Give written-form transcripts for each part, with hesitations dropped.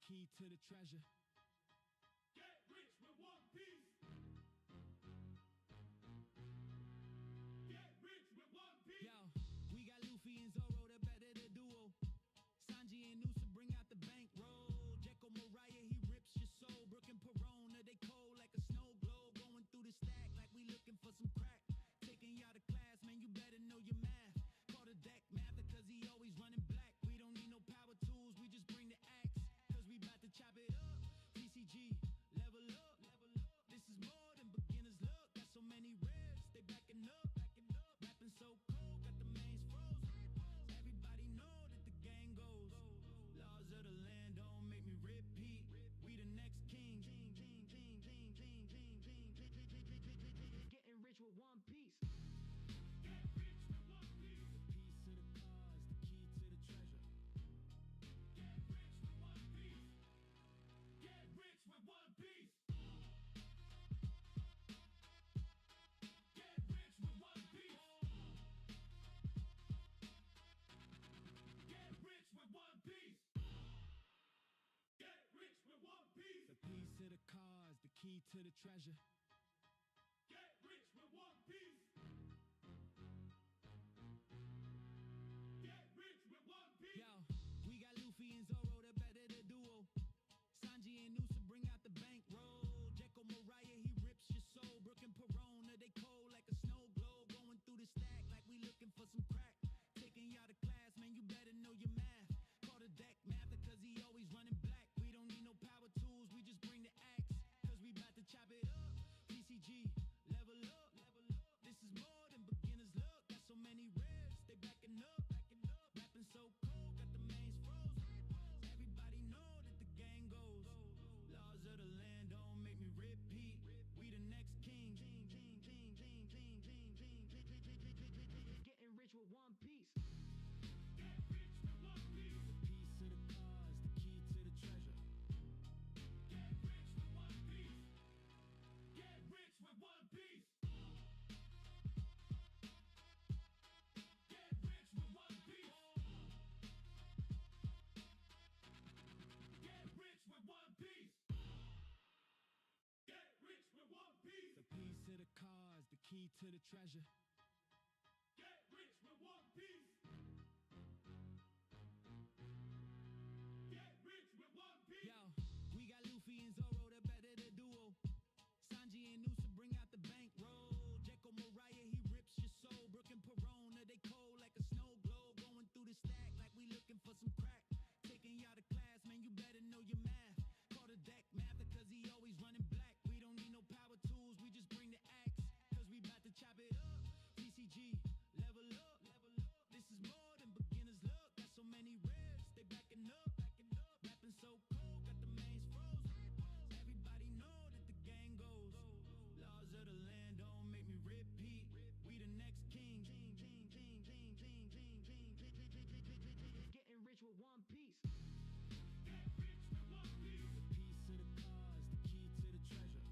key to the treasure. Get rich with one piece. Get rich with one piece. Yo, we got Luffy and Zoro, the better the duo. Sanji and Noosa bring out the bankroll. Jekyll Mariah, he rips your soul. Brooke and Perona, they cold like a snow globe. Going through the stack like we looking for some crack. Taking y'all to class, man, you better know your math. Call the deck math because he always running black. We don't need no power tools, we just bring the axe. Cause we about to chop it up. TCG, level up, level up. This is more than beginner's luck. Got so many ribs, they backing up, backing up. Rapping so cold, got the mains frozen. Everybody know that the gang goes. Laws of the land don't make me repeat. We the next king. Getting rich with one piece. Get rich with one piece. The piece of the cause, the key to the treasure. Get rich with one piece. Get rich with one piece. Get rich with one piece. Get rich with one piece. Get rich with one piece. The piece of the cause, the key to the treasure. Get rich with one piece. Get rich with one piece. Yo, we got Luffy and Zoro, the better the duo. Sanji and Noosa bring out the bankroll. Jekyll Mariah, he rips your soul. Brooke and Perona, they cold like a snow globe. Going through the stack like we looking for some crack. Taking y'all to class, man, you better know your math. Call the deck math because he always running black. We don't need no power tools, we just bring the axe. Cause we about to chop it up. TCG, level up, level up. This is more than beginner's luck. Got so many ribs, they backing up, backing up. Rapping so cold, got the mains frozen. Everybody know that the gang goes. Laws of the land don't make me repeat. We the next king. Getting rich with one piece. Get rich with one piece. The piece of the cause, the key to the treasure. Get rich with one piece. Get rich with one piece. Get rich with one piece. Get rich with one piece. Get rich with one piece. The piece of the cause, the key to the treasure. Get rich with one piece. Get rich with one piece. Yo, we got Luffy and Zoro, the better the duo. Sanji and Noosa bring out the bankroll. Jekyll Mariah, he rips your soul. Brooke and Perona, they cold like a snow globe. Going through the stack like we looking for some crack. Taking y'all to class, man, you better know your math. Call the deck math because he always running black. We don't need no power tools, we just bring the axe. Cause we about to chop it up. TCG, level up, level up. This is more than beginner's luck. Got so many ribs, they backing up, backing up. Rapping so cold, got the mains frozen. Everybody know that the gang goes. Laws of the land don't make me repeat. We the next king. Getting rich with one piece. Get rich with one piece. The piece of the cause, the key to the treasure.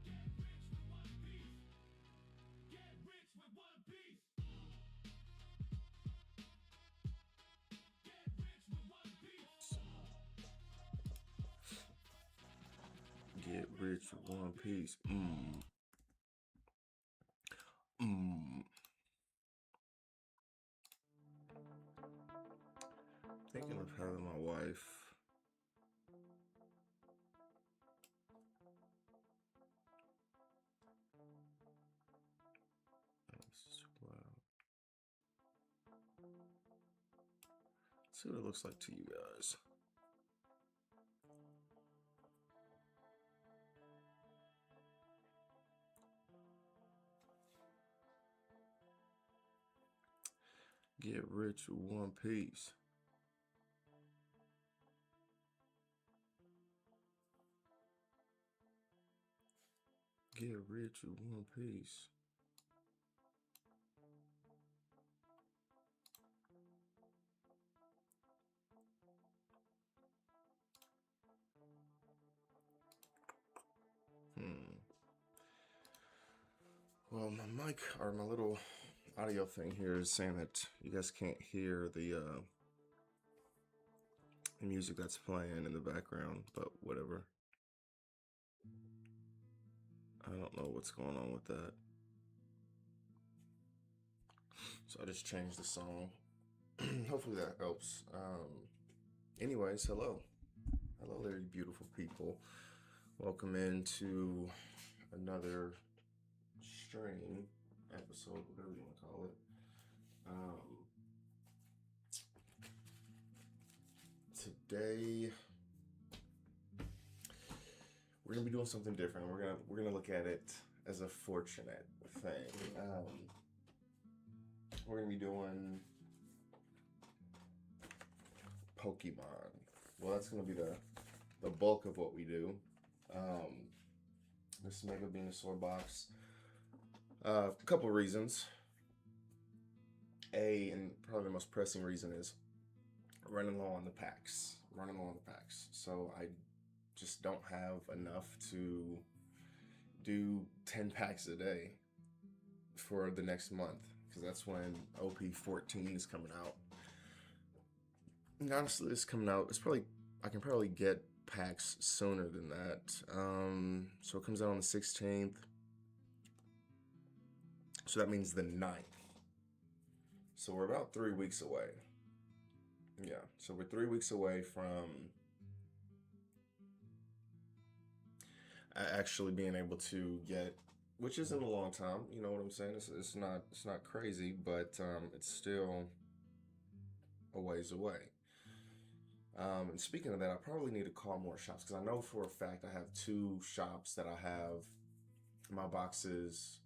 Get rich with one piece. Get rich with one piece. Get rich with one piece. Get rich with one piece. Thinking of having my wife. Wow. Let's see what it looks like to you guys. Get rich with one piece. Get rich with one piece. Well, my mic or my little audio thing here is saying that you guys can't hear the music that's playing in the background, but whatever. I don't know what's going on with that. So I just changed the song. Hopefully that helps. Anyways, hello. Hello there, you beautiful people. Welcome into another stream episode, whatever you want to call it. Today we're gonna be doing something different. We're gonna look at it as a fortunate thing. We're gonna be doing Pokemon. Well, that's gonna be the bulk of what we do. This Mega Venasaur box. A couple of reasons. And probably the most pressing reason is running low on the packs. So I just don't have enough to do 10 packs a day for the next month, because that's when OP14 is coming out. And honestly, it's coming out. I can probably get packs sooner than that. So it comes out on the 16th. So that means the 9th. So we're about 3 weeks away. Yeah, so we're 3 weeks away from actually being able to get, which isn't a long time. You know what I'm saying? It's not crazy, but it's still a ways away. And speaking of that, I probably need to call more shops, because I know for a fact I have 2 shops that I have my boxes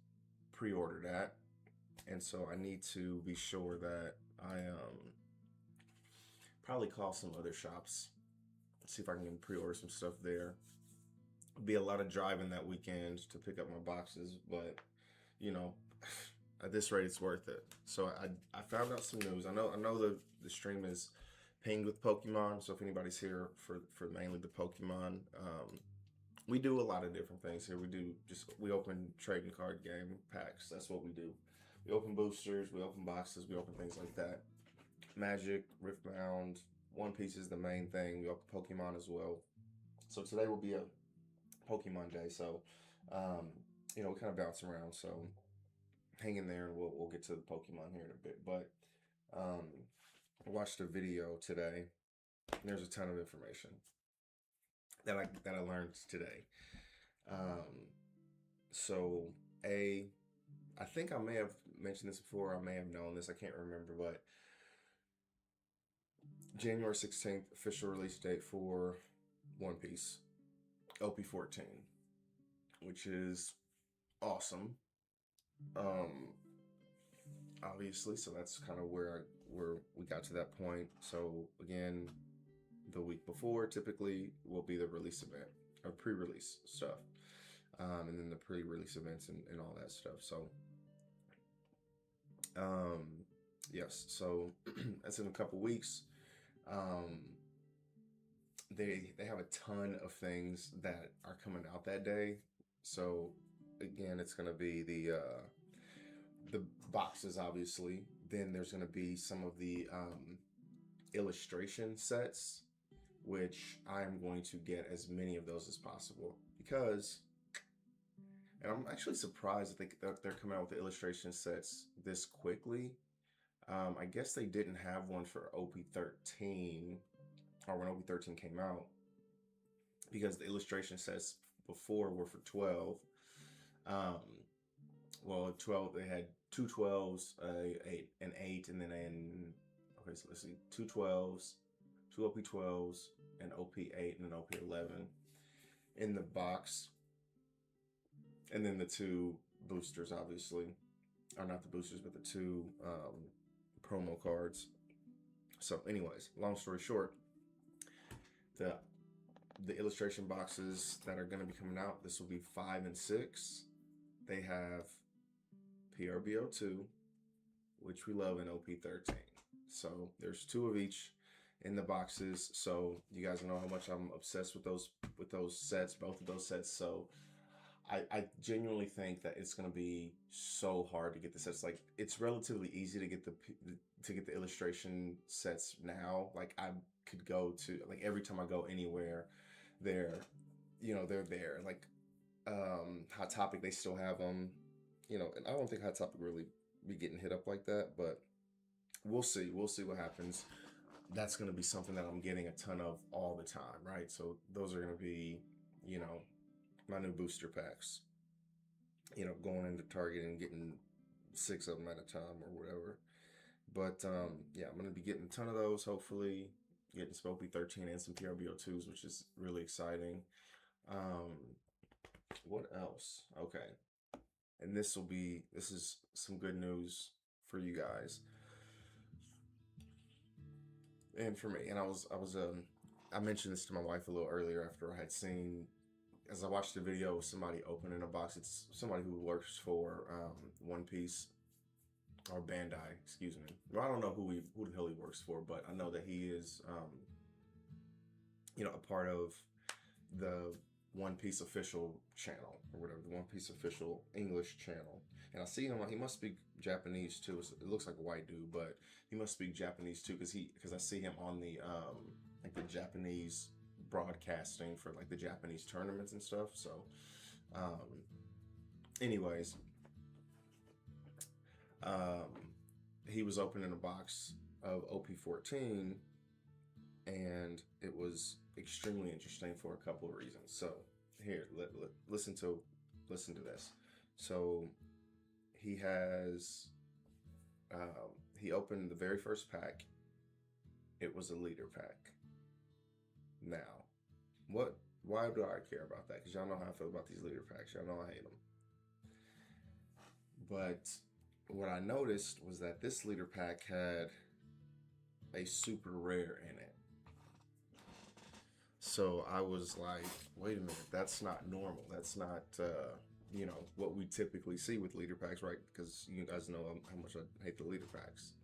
pre-ordered at, and so I need to be sure that I probably call some other shops, see if I can pre-order some stuff there. Be a lot of driving that weekend to pick up my boxes, but you know, at this rate it's worth it. So I found out some news. I know the stream is pinged with Pokemon, so if anybody's here for mainly the Pokemon, we do a lot of different things here. We open trading card game packs. That's what we do. We open boosters, we open boxes, we open things like that. Magic, Riftbound, One Piece is the main thing. We open Pokemon as well. So today will be a Pokemon day. So, we kind of bounce around. So hang in there, and we'll get to the Pokemon here in a bit. But I watched a video today. And there's a ton of information that I learned today. So I think I may have mentioned this before. I may have known this. I can't remember, but January 16th, official release date for One Piece, OP14, which is awesome. Obviously, so that's kind of where we got to that point. So again, the week before typically will be the release event or pre-release stuff, and then the pre-release events and all that stuff. So yes, so that's in a couple weeks. They have a ton of things that are coming out that day. So again, it's going to be the boxes, obviously. Then there's going to be some of the illustration sets, which I am going to get as many of those as possible, because, and I'm actually surprised that they're coming out with the illustration sets this quickly. I guess they didn't have one for OP13, or when OP13 came out, because the illustration sets before were for 12. Well, 12, they had 2 12s, an 8, and then okay, so let's see, 2 12s, 2 OP12s, an OP8, and an OP11 in the box. And then the 2 boosters, obviously, or not the boosters, but the 2 promo cards. So anyways, long story short, the illustration boxes that are going to be coming out, this will be 5 and 6. They have PRBO2, which we love, in OP13. So there's 2 of each in the boxes. So you guys know how much I'm obsessed with those sets, both of those sets. So I genuinely think that it's gonna be so hard to get the sets. Like it's relatively easy to get the illustration sets now. Like I could go to like every time I go anywhere, they're they're there. Like Hot Topic, they still have them. And I don't think Hot Topic really be getting hit up like that, but we'll see. We'll see what happens. That's going to be something that I'm getting a ton of all the time, right? So those are going to be, you know, my new booster packs. Going into Target and getting 6 of them at a time or whatever. But yeah, I'm going to be getting a ton of those. Hopefully, getting some OP13 and some PRBO2s, which is really exciting. What else? Okay, and this is some good news for you guys and for me. And I mentioned this to my wife a little earlier after I had seen, as I watched the video of somebody opening a box. It's somebody who works for One Piece or Bandai, excuse me. Well, I don't know who the hell he works for, but I know that he is a part of the One Piece official channel or whatever, the One Piece official English channel. And I see him, he must speak Japanese too. It looks like a white dude, but he must speak Japanese too because I see him on the like the Japanese broadcasting for like the Japanese tournaments and stuff. So anyways, he was opening a box of OP14 and it was extremely interesting for a couple of reasons. So here, listen to this. So he has he opened the very first pack. It was a leader pack. Now, why do I care about that? Because y'all know how I feel about these leader packs. Y'all know I hate them. But what I noticed was that this leader pack had a super rare in it. So I was like, wait a minute, that's not normal. That's not, what we typically see with leader packs, right? Because you guys know how much I hate the leader packs.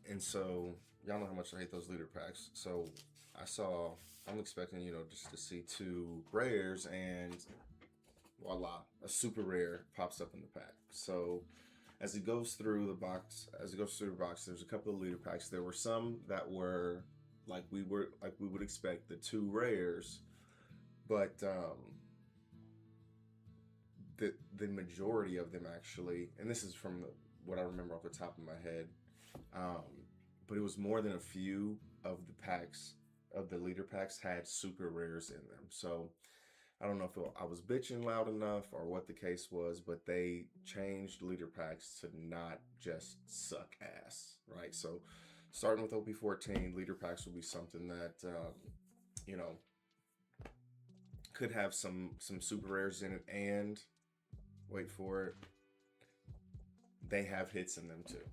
And so y'all know how much I hate those leader packs. So I'm expecting, just to see 2 rares and voila, a super rare pops up in the pack. So as it goes through the box, there's a couple of leader packs. There were some that were like we would expect, the 2 rares, but the majority of them actually, and this is from what I remember off the top of my head, but it was more than a few of the leader packs had super rares in them. So I don't know if I was bitching loud enough or what the case was, but they changed leader packs to not just suck ass, right? So starting with OP14, leader packs will be something that, could have some super rares in it, and wait for it, they have hits in them too.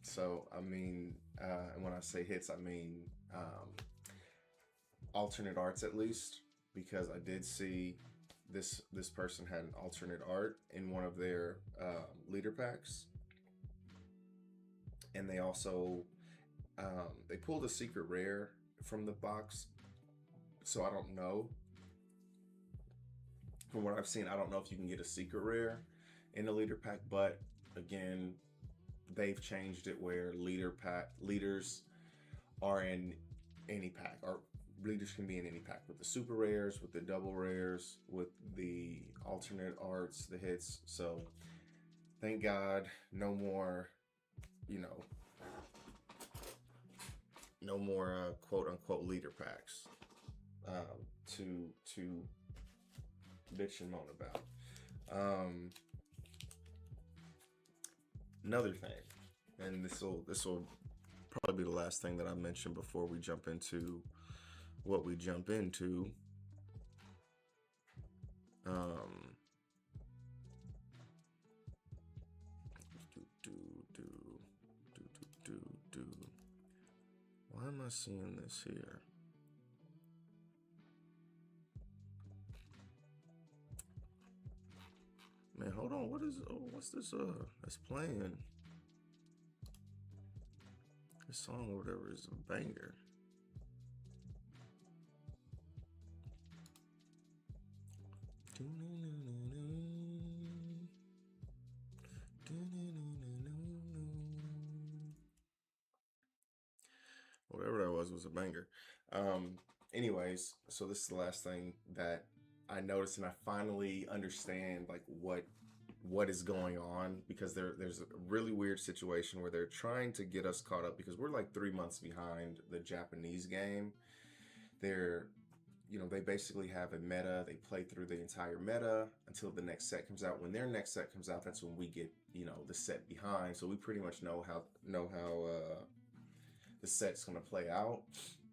So, I mean, and when I say hits, I mean alternate arts at least, because I did see this person had an alternate art in one of their leader packs, and they also they pulled a secret rare from the box. So I don't know. From what I've seen, I don't know if you can get a secret rare in a leader pack, but again, they've changed it where leaders are in any pack, or leaders can be in any pack with the super rares, with the double rares, with the alternate arts, the hits. So thank God, no more, no more quote unquote leader packs to bitch and moan about. Another thing, and this will probably be the last thing that I mention before we jump into what we jump into. Why am I seeing this here? Man, hold on. What's this? That's playing. This song or whatever is a banger. Whatever that was a banger. Anyways, so this is the last thing that I noticed, and I finally understand like what is going on, because there's a really weird situation where they're trying to get us caught up because we're like 3 months behind the Japanese game. They're, they basically have a meta. They play through the entire meta until the next set comes out. When their next set comes out, that's when we get, the set behind. So we pretty much know how the set's going to play out,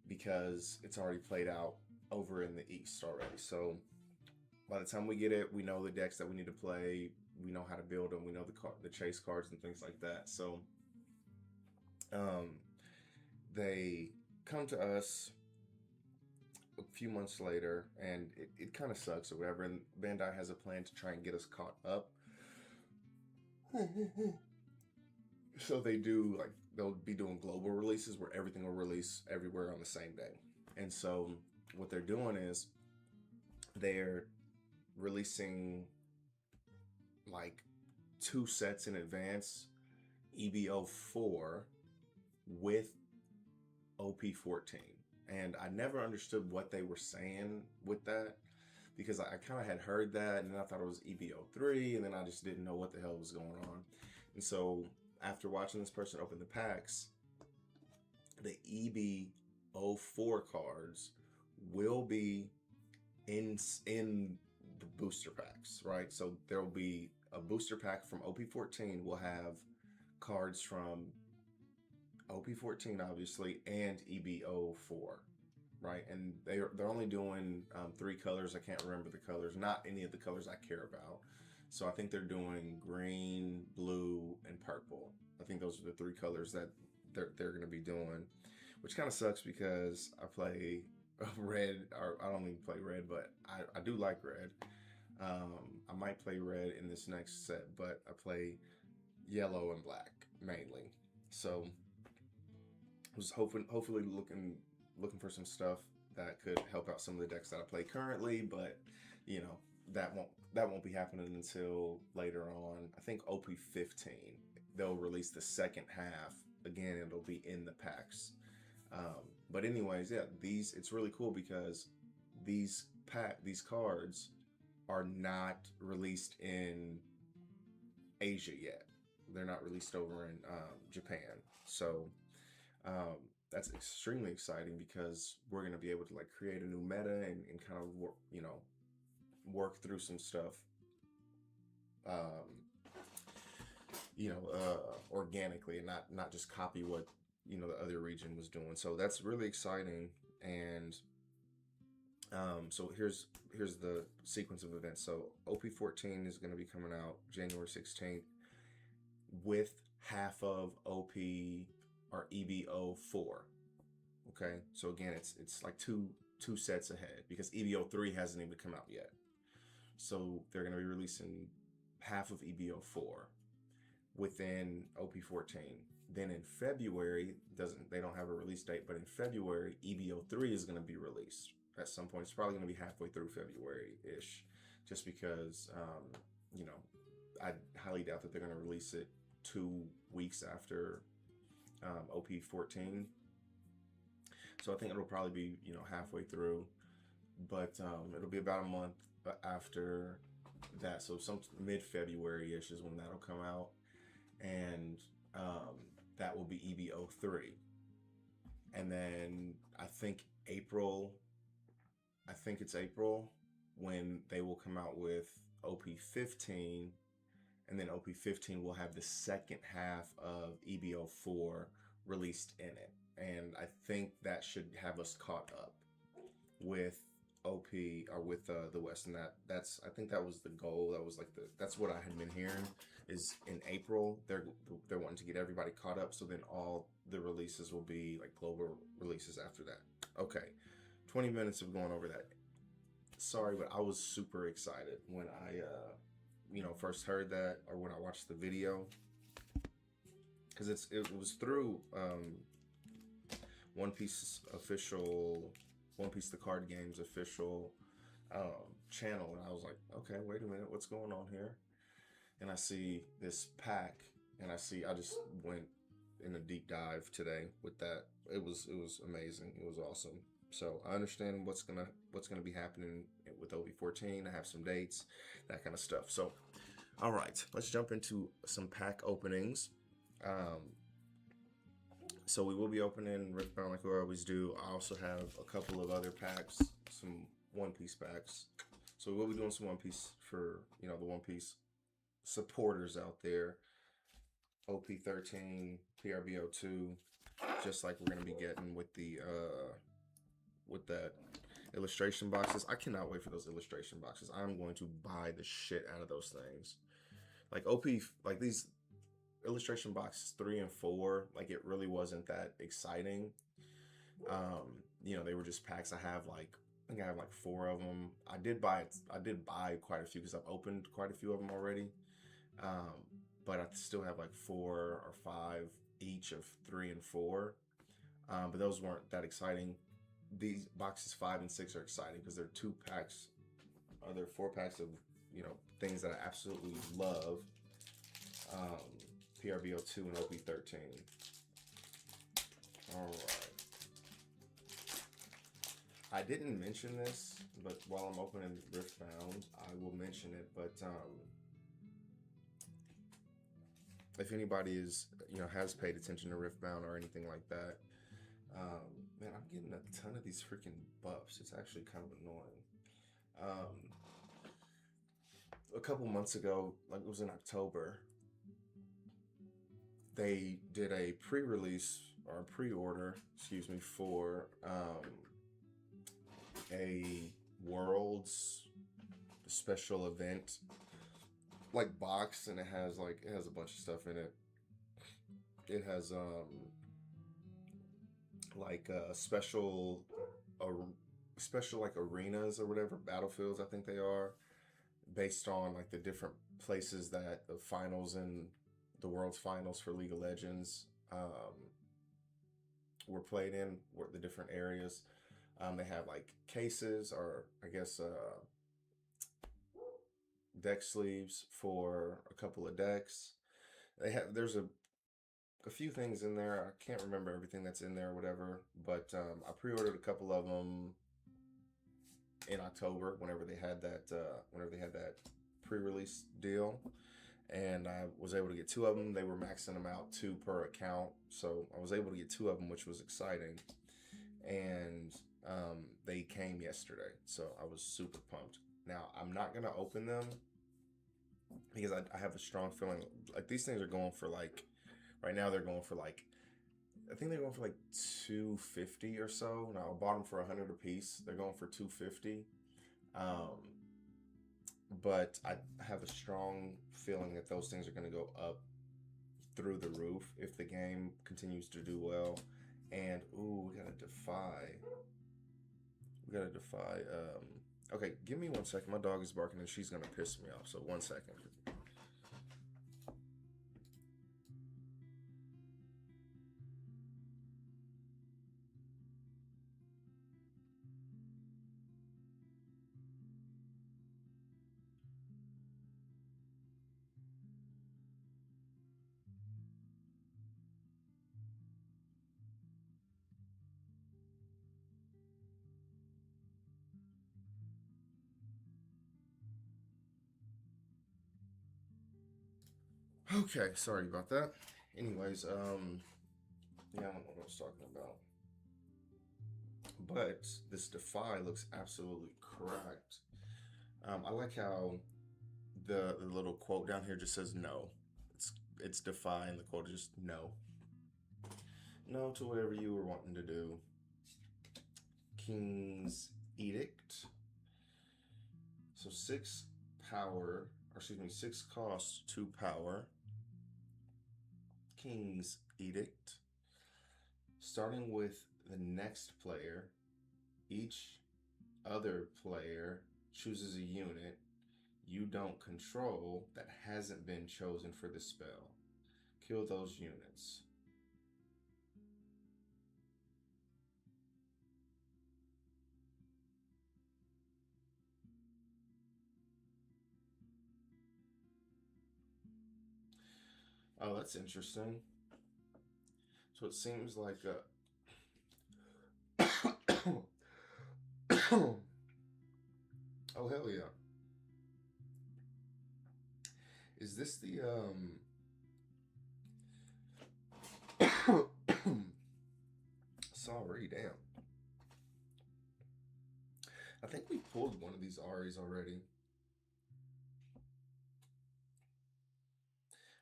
because it's already played out over in the East already. So by the time we get it, we know the decks that we need to play. We know how to build them. We know the chase cards and things like that. So they come to us a few months later, and it kind of sucks or whatever. And Bandai has a plan to try and get us caught up. So they'll be doing global releases where everything will release everywhere on the same day. And so what they're doing is they're releasing like 2 sets in advance, EBO4 with OP14. And I never understood what they were saying with that, because I kind of had heard that and then I thought it was EBO3, and then I just didn't know what the hell was going on. And so after watching this person open the packs, the EBO4 cards will be in the booster packs, right? So there will be a booster pack from OP14 will have cards from OP14 obviously and EBO4, right? And they're only doing 3 colors. I can't remember the colors, not any of the colors I care about. So I think they're doing green, blue, and purple. I think those are the 3 colors that they're going to be doing, which kind of sucks because I play red, or I don't even play red, but I do like red. I might play red in this next set, but I play yellow and black mainly. So I was hopefully looking for some stuff that could help out some of the decks that I play currently, but that won't be happening until later on. I think OP15 they'll release the second half. Again, it'll be in the packs. But anyways, yeah, it's really cool because these cards are not released in Asia yet. They're not released over in Japan. So that's extremely exciting because we're going to be able to like create a new meta and kind of work through some stuff organically, and not just copy what the other region was doing. So that's really exciting. And so here's the sequence of events. So OP14 is going to be coming out January 16th with half of OP or EBO4. Okay, so again, it's like two sets ahead because EBO3 hasn't even come out yet. So they're going to be releasing half of EBO4 within OP14. Then in February, they don't have a release date, but in February, EBO3 is going to be released at some point. It's probably going to be halfway through February-ish, just because, I highly doubt that they're going to release it 2 weeks after OP14. So I think it'll probably be, halfway through, but it'll be about a month after that. So some mid-February-ish is when that'll come out. And that will be EBO3. And then I think it's April when they will come out with OP15, and then OP15 will have the second half of EBO4 released in it. And I think that should have us caught up with OP or with the West, and I think that was the goal. That was that's what I had been hearing, is in April they're wanting to get everybody caught up, so then all the releases will be like global releases after that. Okay, 20 minutes of going over that. Sorry, but I was super excited when I first heard that, or when I watched the video, because it was through One Piece official, One Piece the card game's official channel, and I was like, okay, wait a minute, what's going on here? And I see this pack, and I just went in a deep dive today with that. It was amazing. It was awesome. So I understand what's gonna be happening with OV14. I have some dates, that kind of stuff. So, all right, let's jump into some pack openings. Um, so we will be opening Riftbound like we always do. I also have a couple of other packs, some One Piece packs. So we will be doing some One Piece for the One Piece supporters out there. OP13, PRBO2, just like we're gonna be getting with the with that illustration boxes. I cannot wait for those illustration boxes. I'm going to buy the shit out of those things. Like like these illustration boxes 3 and 4, like it really wasn't that exciting. They were just packs. I think I have like 4 of them. I did buy quite a few because I've opened quite a few of them already. But I still have like 4 or 5 each of 3 and 4. But those weren't that exciting. These boxes 5 and 6 are exciting because they're 2 packs, or they're 4 packs of things that I absolutely love. PRBO2 and OP13. All right. I didn't mention this, but while I'm opening Riftbound, I will mention it. But if anybody has paid attention to Riftbound or anything like that, man, I'm getting a ton of these freaking buffs. It's actually kind of annoying. A couple months ago, like it was in October, they did a pre-release or a pre-order, for a Worlds special event like box, and it has a bunch of stuff in it. It has special like arenas or whatever, battlefields I think they are, based on like the different places that the finals and the World's finals for League of Legends were played in, the different areas. They have like cases, or I guess deck sleeves for a couple of decks. There's a few things in there. I can't remember everything that's in there or whatever, but I pre-ordered a couple of them in October whenever they had that pre-release deal, and I was able to get 2 of them. They were maxing them out 2 per account, so I was able to get 2 of them, which was exciting. And they came yesterday, so I was super pumped. Now I'm not gonna open them because I have a strong feeling like these things are going for like, right now they're going for like, I think they're going for like $250 or so. Now I bought them for $100 a piece. They're going for $250. But I have a strong feeling that those things are going to go up through the roof if the game continues to do well. And ooh, we got to defy. Okay, give me 1 second. My dog is barking and she's gonna piss me off. So 1 second. Okay, sorry about that. Anyways, yeah, I don't know what I was talking about. But this Defy looks absolutely correct. I like how the little quote down here just says no. It's Defy, and the quote is just no. No to whatever you were wanting to do. King's Edict. So 6 cost, 2 power. King's Edict. Starting with the next player, each other player chooses a unit you don't control that hasn't been chosen for the spell. Kill those units. Oh, that's interesting. So it seems like oh hell yeah. Is this the sorry, damn. I think we pulled one of these Aries already.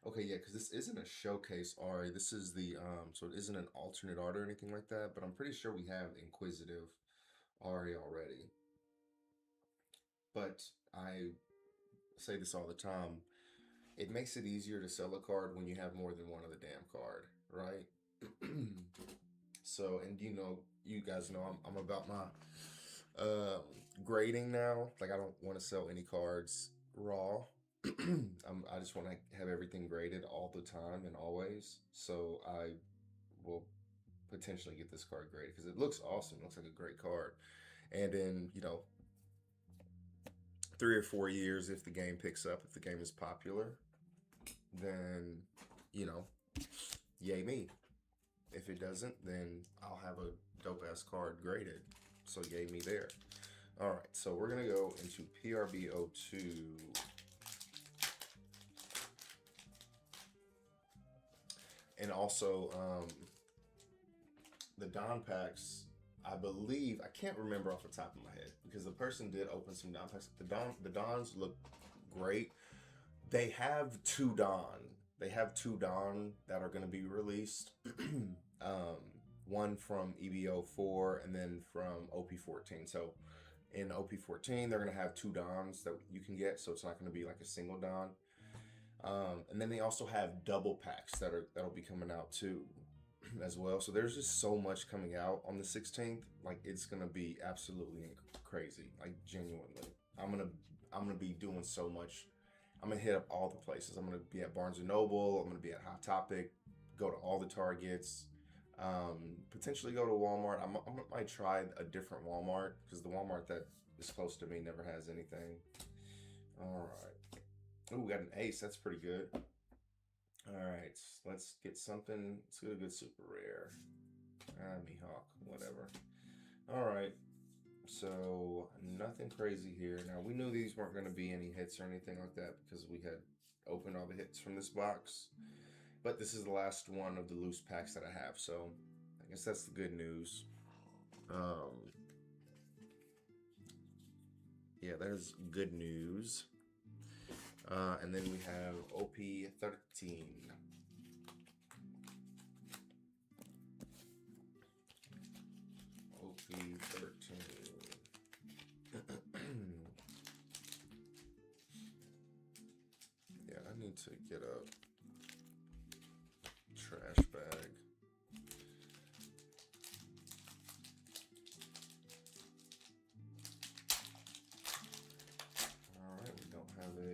Okay, yeah, because this isn't a showcase Ari. This is the so it isn't an alternate art or anything like that, but I'm pretty sure we have Inquisitive Ari already. But I say this all the time. It makes it easier to sell a card when you have more than one of the damn card, right? So, and you guys know I'm about my grading now. Like, I don't want to sell any cards raw. I just want to have everything graded all the time and always. So I will potentially get this card graded because it looks awesome. It looks like a great card. And in 3 or 4 years, if the game picks up, if the game is popular, then you know, yay me. If it doesn't, then I'll have a dope ass card graded. So yay me there. All right, so we're gonna go into PRB02. And also, the Don packs, I believe, I can't remember off the top of my head because the person did open some Don packs. The Dons look great. They have two Don. They have two Don that are going to be released. um, one from EBO4 and then from OP14. So in OP14, they're going to have two Dons that you can get. So it's not going to be like a single Don. And then they also have double packs that'll be coming out too, as well. So there's just so much coming out on the 16th. Like, it's gonna be absolutely crazy. Like, genuinely, I'm gonna be doing so much. I'm gonna hit up all the places. I'm gonna be at Barnes and Noble. I'm gonna be at Hot Topic. Go to all the Targets. Potentially go to Walmart. I might try a different Walmart because the Walmart that is close to me never has anything. All right. Oh, we got an ace. That's pretty good. All right, let's get something. Let's get a good super rare. Mihawk, whatever. All right, so nothing crazy here. Now, we knew these weren't going to be any hits or anything like that because we had opened all the hits from this box. But this is the last one of the loose packs that I have, so I guess that's the good news. Yeah, there's good news. And then we have OP13. OP13. Yeah, I need to get a trash bag. All right, we don't have a.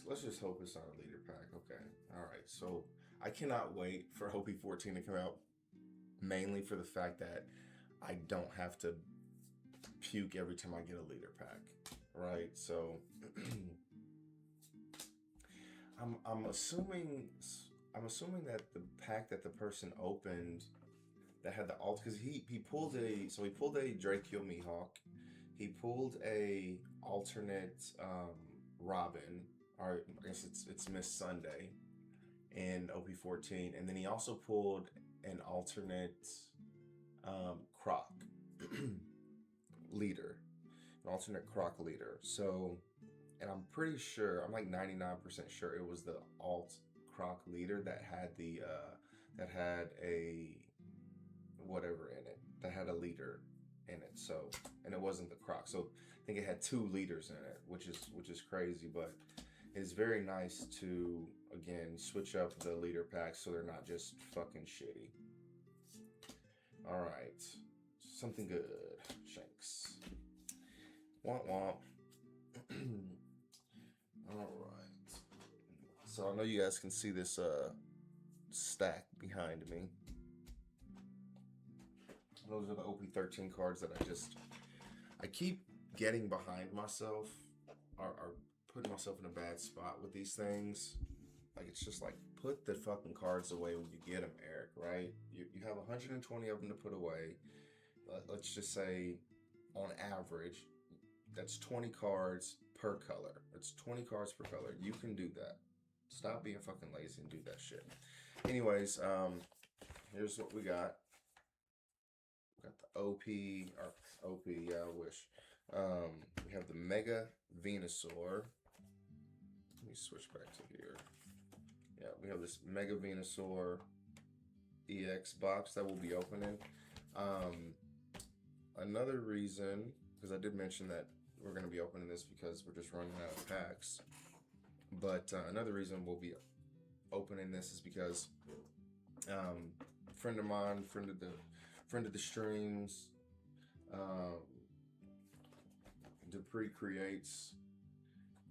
Let's just hope it's not a leader pack. Okay. All right. So I cannot wait for OP14 to come out, mainly for the fact that I don't have to puke every time I get a leader pack. Right. So I'm assuming that the pack that the person opened that had the alt, because he pulled a Draco Mihawk, he pulled a alternate Robin, or I guess it's Miss Sunday in OP14, and then he also pulled an alternate Croc leader, an alternate Croc leader. So, and I'm pretty sure, I'm like 99% sure it was the alt Croc leader that had the that had a whatever in it, that had a leader in it. So, and it wasn't the Croc. So I think it had two leaders in it, which is crazy, but it's very nice to again switch up the leader packs so they're not just fucking shitty. All right, something good, Shanks. Womp womp. All right. So I know you guys can see this stack behind me. Those are the OP13 cards that I keep getting behind myself, or putting myself in a bad spot with these things. Like, it's just like, put the fucking cards away when you get them, Eric, right? You have 120 of them to put away. Let's just say, on average, that's 20 cards per color. It's 20 cards per color. You can do that. Stop being fucking lazy and do that shit. Anyways, here's what we got. We got the OP, yeah, I wish. We have the Mega Venasaur. Let me switch back to here. Yeah, we have this Mega Venasaur EX box that we'll be opening. Another reason, because I did mention that we're going to be opening this because we're just running out of packs. But another reason we'll be opening this is because friend of mine, friend of the streams, Dupree Creates.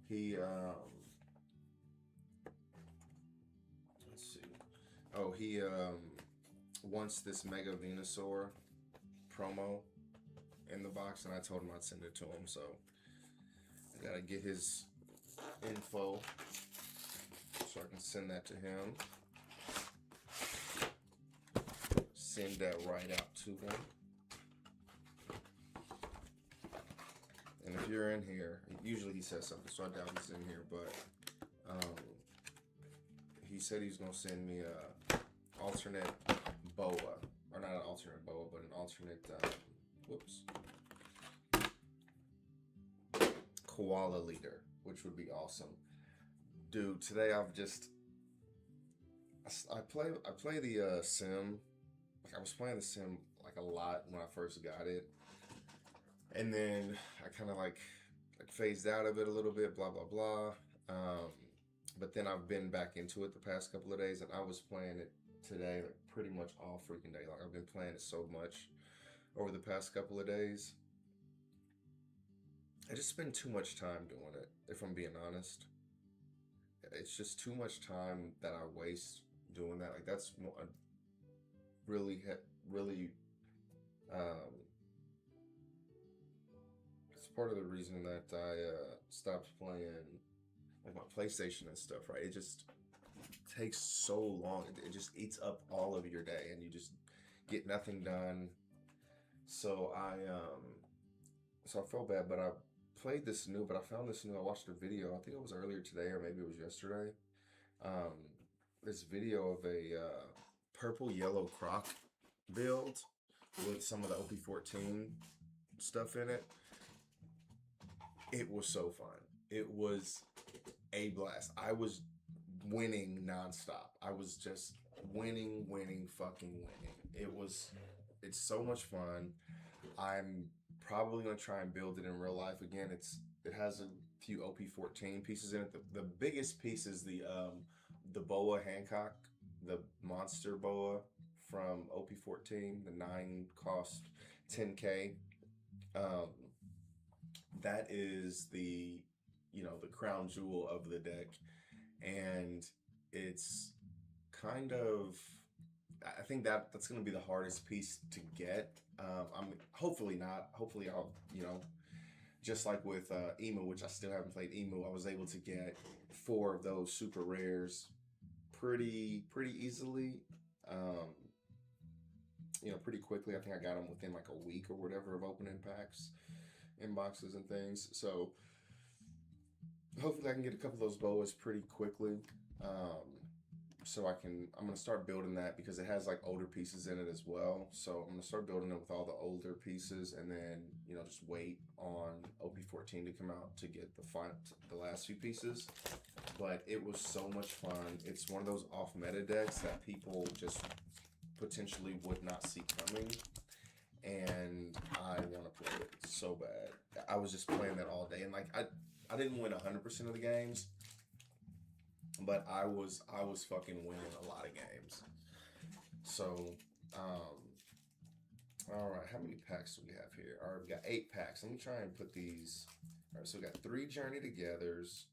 He let's see. Oh, he wants this Mega Venusaur promo in the box, and I told him I'd send it to him. So I gotta get his info so I can send that to him. Send that right out to him. And if you're in here, usually he says something, so I doubt he's in here, but he said he's gonna send me a alternate boa, or not an alternate boa, but an alternate koala leader, which would be awesome. Dude, today I play the sim. Like, I was playing the sim like a lot when I first got it, and then I kind of like phased out of it a little bit, blah blah blah. But then I've been back into it the past couple of days, and I was playing it today like pretty much all freaking day. Like, I've been playing it so much over the past couple of days. I just spend too much time doing it, if I'm being honest. It's just too much time that I waste doing that. Like, that's really it's part of the reason that I stopped playing like my PlayStation and stuff, right? It just takes so long. It just eats up all of your day, and you just get nothing done. So I felt bad, but I played this new, but I found this new, I watched a video, I think it was earlier today, or maybe it was yesterday. This video of a purple yellow croc build with some of the OP14 stuff in it. It was so fun. It was a blast. I was winning nonstop. I was just winning, fucking winning. It's so much fun. I'm probably gonna try and build it in real life again. It has a few OP14 pieces in it. The biggest piece is the boa Hancock, the monster boa from OP14, the 9 cost 10K. That is the crown jewel of the deck, and it's kind of, I think that's going to be the hardest piece to get. Hopefully not. Hopefully I'll, just like with Emu, which I still haven't played Emu, I was able to get 4 of those super rares pretty easily. Pretty quickly. I think I got them within like a week or whatever of opening packs, inboxes and things. So hopefully I can get a couple of those boas pretty quickly. So I'm gonna start building that because it has like older pieces in it as well. So I'm gonna start building it with all the older pieces, and then just wait on OP14 to come out to get the last few pieces. But it was so much fun. It's one of those off meta decks that people just potentially would not see coming, and I want to play it so bad. I was just playing that all day, and like I didn't win 100% of the games, but I was fucking winning a lot of games. So all right, how many packs do we have here? All right, we got 8 packs. Let me try and put these. All right, so we got 3 Journey Togethers.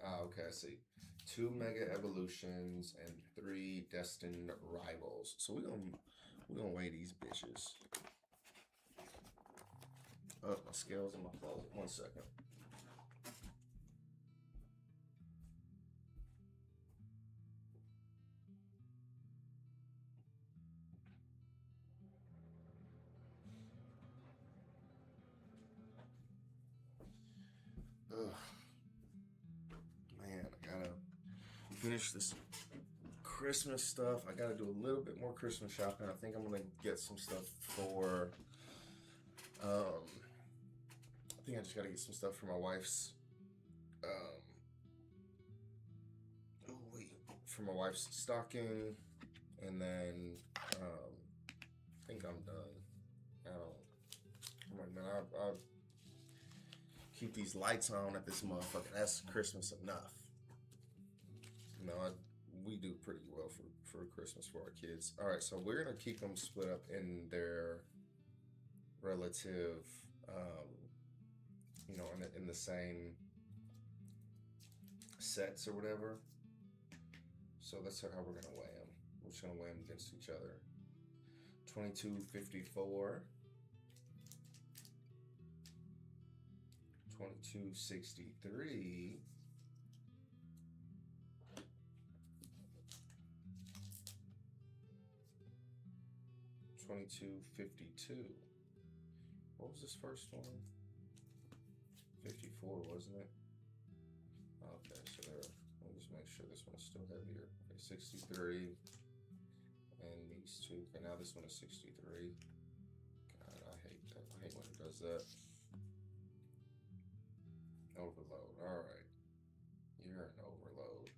Okay, I see. 2 Mega Evolutions and 3 Destined Rivals. So we're gonna weigh these bitches. Oh, my scales in my closet. 1 second. Ugh. Man, I gotta finish this Christmas stuff. I gotta do a little bit more Christmas shopping. I think I'm gonna get some stuff for. I think I just gotta get some stuff for my wife's. Oh wait, for my wife's stocking, and then I think I'm done. I don't. I'm like, man, I keep these lights on at this motherfucker. That's Christmas enough. No, we do pretty well for Christmas for our kids. All right, so we're gonna keep them split up in their relative, in the same sets or whatever. So that's how we're gonna weigh them. We're just gonna weigh them against each other. 22.54. 22.63. 22.52. What was this first one? 54, wasn't it? Okay, so there. Let me just make sure this one's still heavier. Okay, 63. And these two. Okay, now this one is 63. God, I hate that. I hate when it does that. Overload. Alright. You're an overload.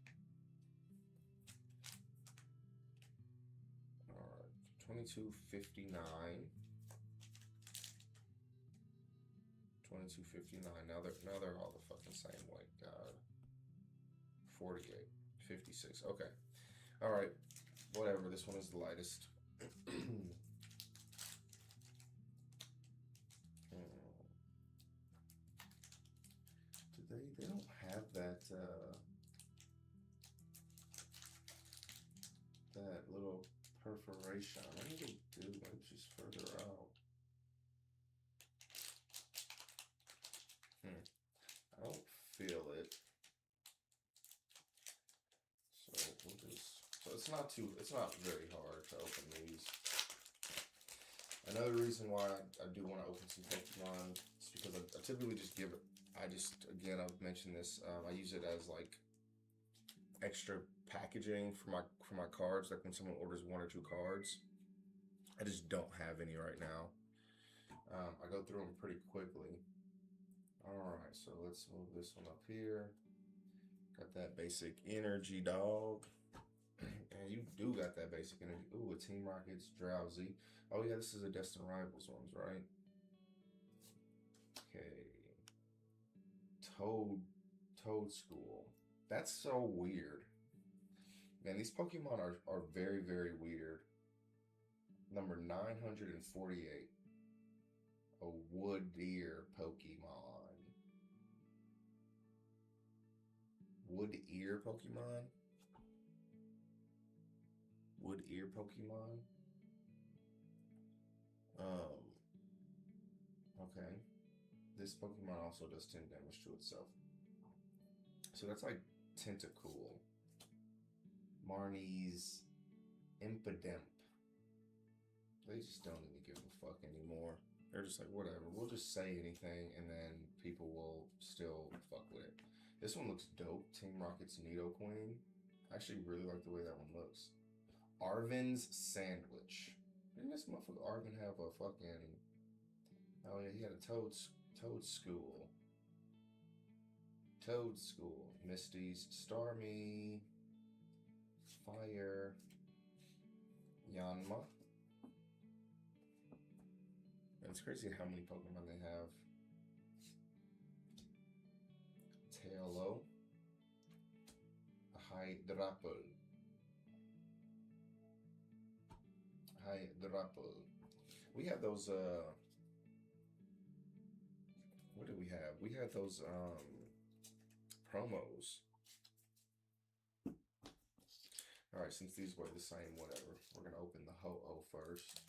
Alright. 22.59. 22.59. Now they're all the fucking same weight. God. 48. 56. Okay. Alright. Whatever. This one is the lightest. They don't have that that little perforation. Maybe they do. Maybe it's just further out. I don't feel it. So we'll just. So it's not very hard to open these. Another reason why I do want to open some Pokemon is because I typically just give it. Again, I've mentioned this. I use it as like extra packaging for my cards. Like when someone orders 1 or 2 cards, I just don't have any right now. I go through them pretty quickly. All right, so let's move this one up here. Got that basic energy, dog. And you do got that basic energy. Ooh, a Team Rocket's Drowsy. Oh yeah, this is a Destined Rivals ones, right? Okay. Toad-School. That's so weird. Man, these Pokemon are very, very weird. Number 948. A Wood Ear Pokemon. Wood Ear Pokemon? Wood Ear Pokemon? Okay. This Pokemon also does 10 damage to itself. So that's like Tentacool. Marnie's Impidimp. They just don't even give a fuck anymore. They're just like, whatever. We'll just say anything and then people will still fuck with it. This one looks dope. Team Rocket's Nidoqueen. I actually really like the way that one looks. Arvin's Sandwich. Didn't this motherfucker Arvin have a fucking... Oh yeah, he had a Toad-School. Toad-School. Misty's Starmie. Fire. Yanma. And it's crazy how many Pokemon they have. Tailo. Hydrapple. We have those, what do we have? We had those, promos. Alright, since these were the same, whatever. We're gonna open the Ho-Oh first.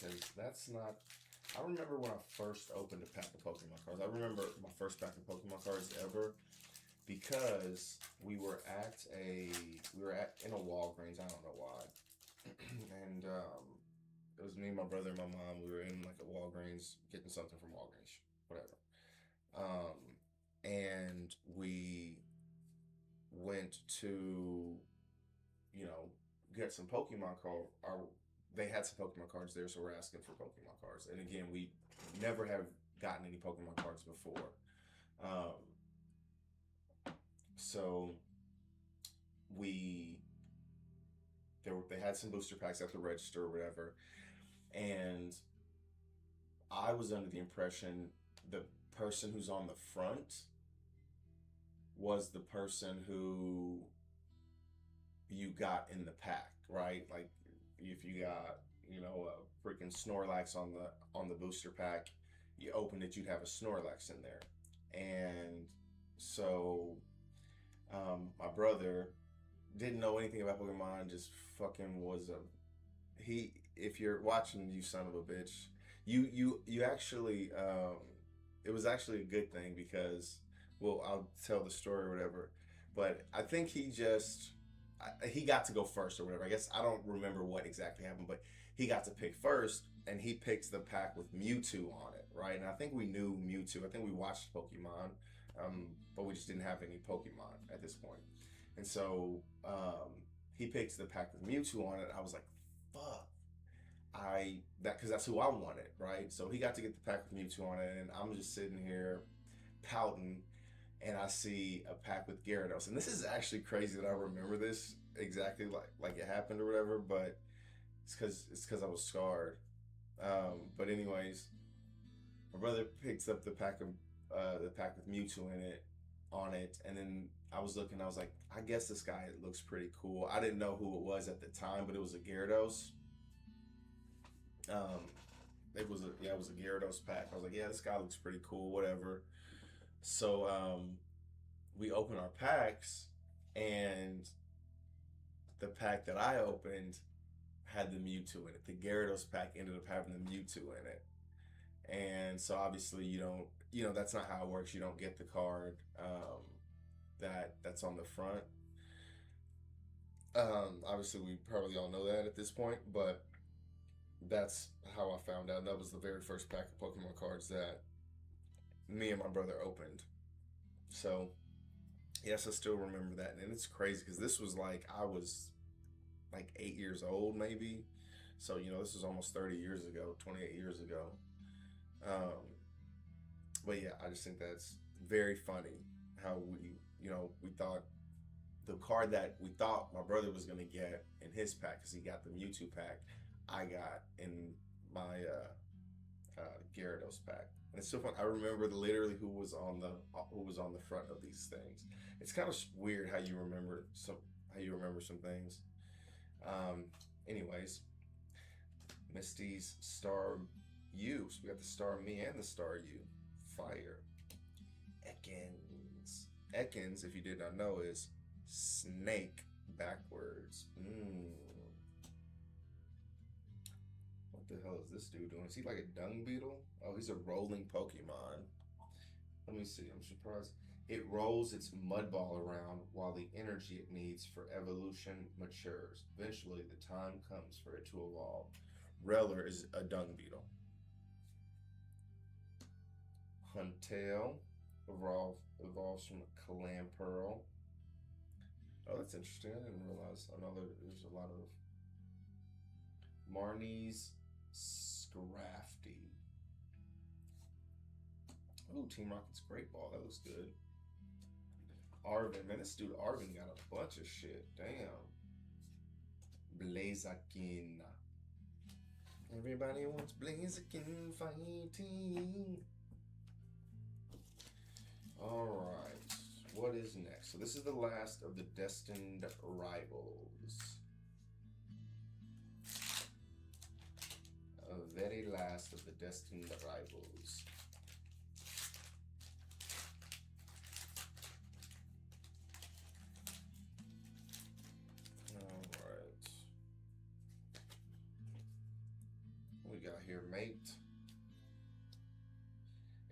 because that's not. I remember when I first opened a pack of Pokemon cards. I remember my first pack of Pokemon cards ever because we were at in a Walgreens. I don't know why, and it was me, my brother, and my mom. We were in like a Walgreens getting something from Walgreens, whatever. Um, and we went to, you know, get some Pokemon card. They had some Pokemon cards there, so we're asking for Pokemon cards. And again, we never have gotten any Pokemon cards before. Um, so we they had some booster packs at the register or whatever, and I was under the impression the person who's on the front was the person who you got in the pack, right? Like if you got, you know, a freaking Snorlax on the booster pack, you opened it, you'd have a Snorlax in there. And so my brother didn't know anything about Pokemon, just fucking was a he. If you're watching, you son of a bitch, you actually it was actually a good thing because, well, I'll tell the story or whatever, but I think he got to go first or whatever. I guess I don't remember what exactly happened, but he got to pick first, and he picked the pack with Mewtwo on it, right? And I think we knew Mewtwo. I think we watched Pokemon, but we just didn't have any Pokemon at this point. And so he picked the pack with Mewtwo on it. I was like, fuck. Because that's who I wanted, right? So he got to get the pack with Mewtwo on it, and I'm just sitting here pouting, and I see a pack with Gyarados. And this is actually crazy that I remember this exactly like it happened or whatever, but it's because I was scarred. But anyways, my brother picks up the pack with Mewtwo on it, and then I was looking. I was like, I guess this guy looks pretty cool. I didn't know who it was at the time, but it was a Gyarados. It was a Gyarados pack. I was like, yeah, this guy looks pretty cool, whatever. So we open our packs, and the pack that I opened had the Mewtwo in it. The Gyarados pack ended up having the Mewtwo in it. And so obviously that's not how it works. You don't get the card that's on the front. Obviously we probably all know that at this point, but that's how I found out. That was the very first pack of Pokemon cards that me and my brother opened. So yes, I still remember that. And it's crazy because this was like, I was like 8 years old maybe. So, this was almost 30 years ago, 28 years ago. But yeah, I just think that's very funny how we thought the card that we thought my brother was going to get in his pack, because he got the Mewtwo pack, I got in my Gyarados pack. And it's so fun. I remember literally who was on the front of these things. It's kind of weird how you remember some things. Anyways, Misty's Star U. So we got the Star Me and the Star U. Fire. Ekans. Ekans, if you did not know, is snake backwards. What the hell is this dude doing? Is he like a dung beetle? Oh, he's a rolling Pokemon. Let me see. I'm surprised. It rolls its mud ball around while the energy it needs for evolution matures. Eventually, the time comes for it to evolve. Reller is a dung beetle. Huntail evolves from a Clamperl. Oh, that's interesting. I didn't realize. I know there's a lot of Marnie's Scrafty. Ooh, Team Rocket's Great Ball. That looks good. Arvin. Man, this dude Arvin got a bunch of shit. Damn. Blaziken. Everybody wants Blaziken fighting. Alright. What is next? So this is the last of the Destined Rivals. The very last of the Destined Rivals. Alright. We got here? Mate.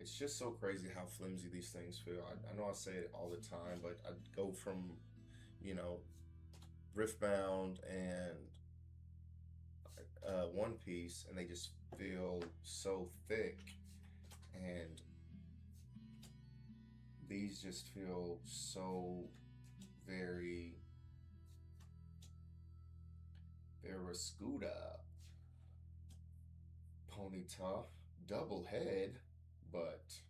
It's just so crazy how flimsy these things feel. I know I say it all the time, but I go from, you know, Riftbound and One Piece, and they just feel so thick. And these just feel so very Barracuda. Ponyta, double head, but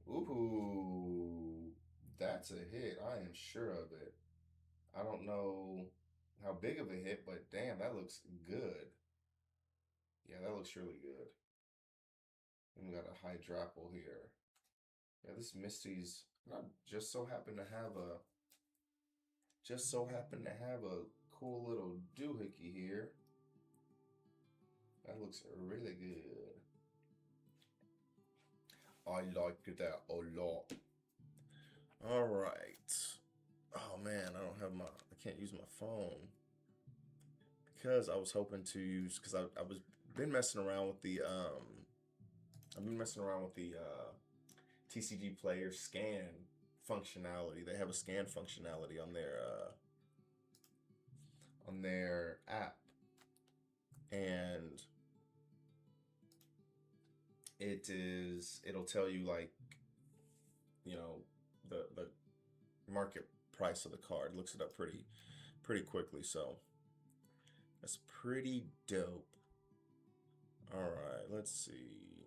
ooh, that's a hit. I am sure of it. I don't know how big of a hit, but damn, that looks good. Yeah, that looks really good. And we got a Hydrapple here. Yeah, this Misty's not just so happen to have a cool little doohickey here. That looks really good. I like that a lot. All right. Oh man, I can't use my phone because I was hoping to use because I was been messing around with the TCG Player scan functionality. They have a scan functionality on their app, and it'll tell you like, you know, the market price of the card. Looks it up pretty quickly, so that's pretty dope. All right, let's see.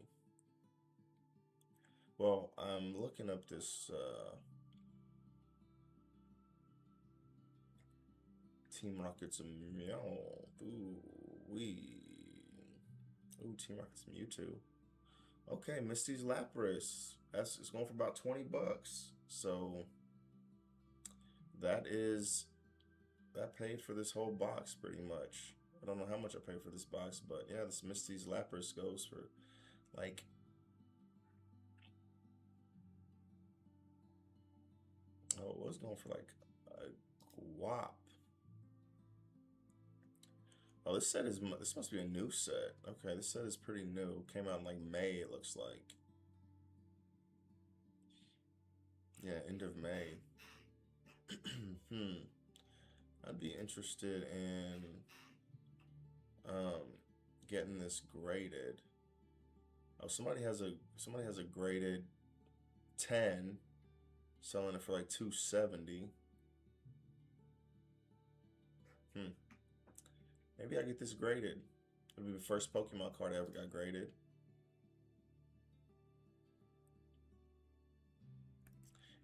Well, I'm looking up this Team Rocket's Meow. Ooh, Team Rocket's Mewtwo. Okay, Misty's Lapras. It's going for about 20 bucks. So that paid for this whole box pretty much. I don't know how much I paid for this box, but yeah, this Misty's Lapras goes for like it was going for like a guap. Oh, this must be a new set. Okay, this set is pretty new. Came out in like May, it looks like. Yeah, end of May. I'd be interested in getting this graded. Oh, somebody has a graded 10, selling it for like 270. Maybe I get this graded. It'll be the first Pokemon card I ever got graded.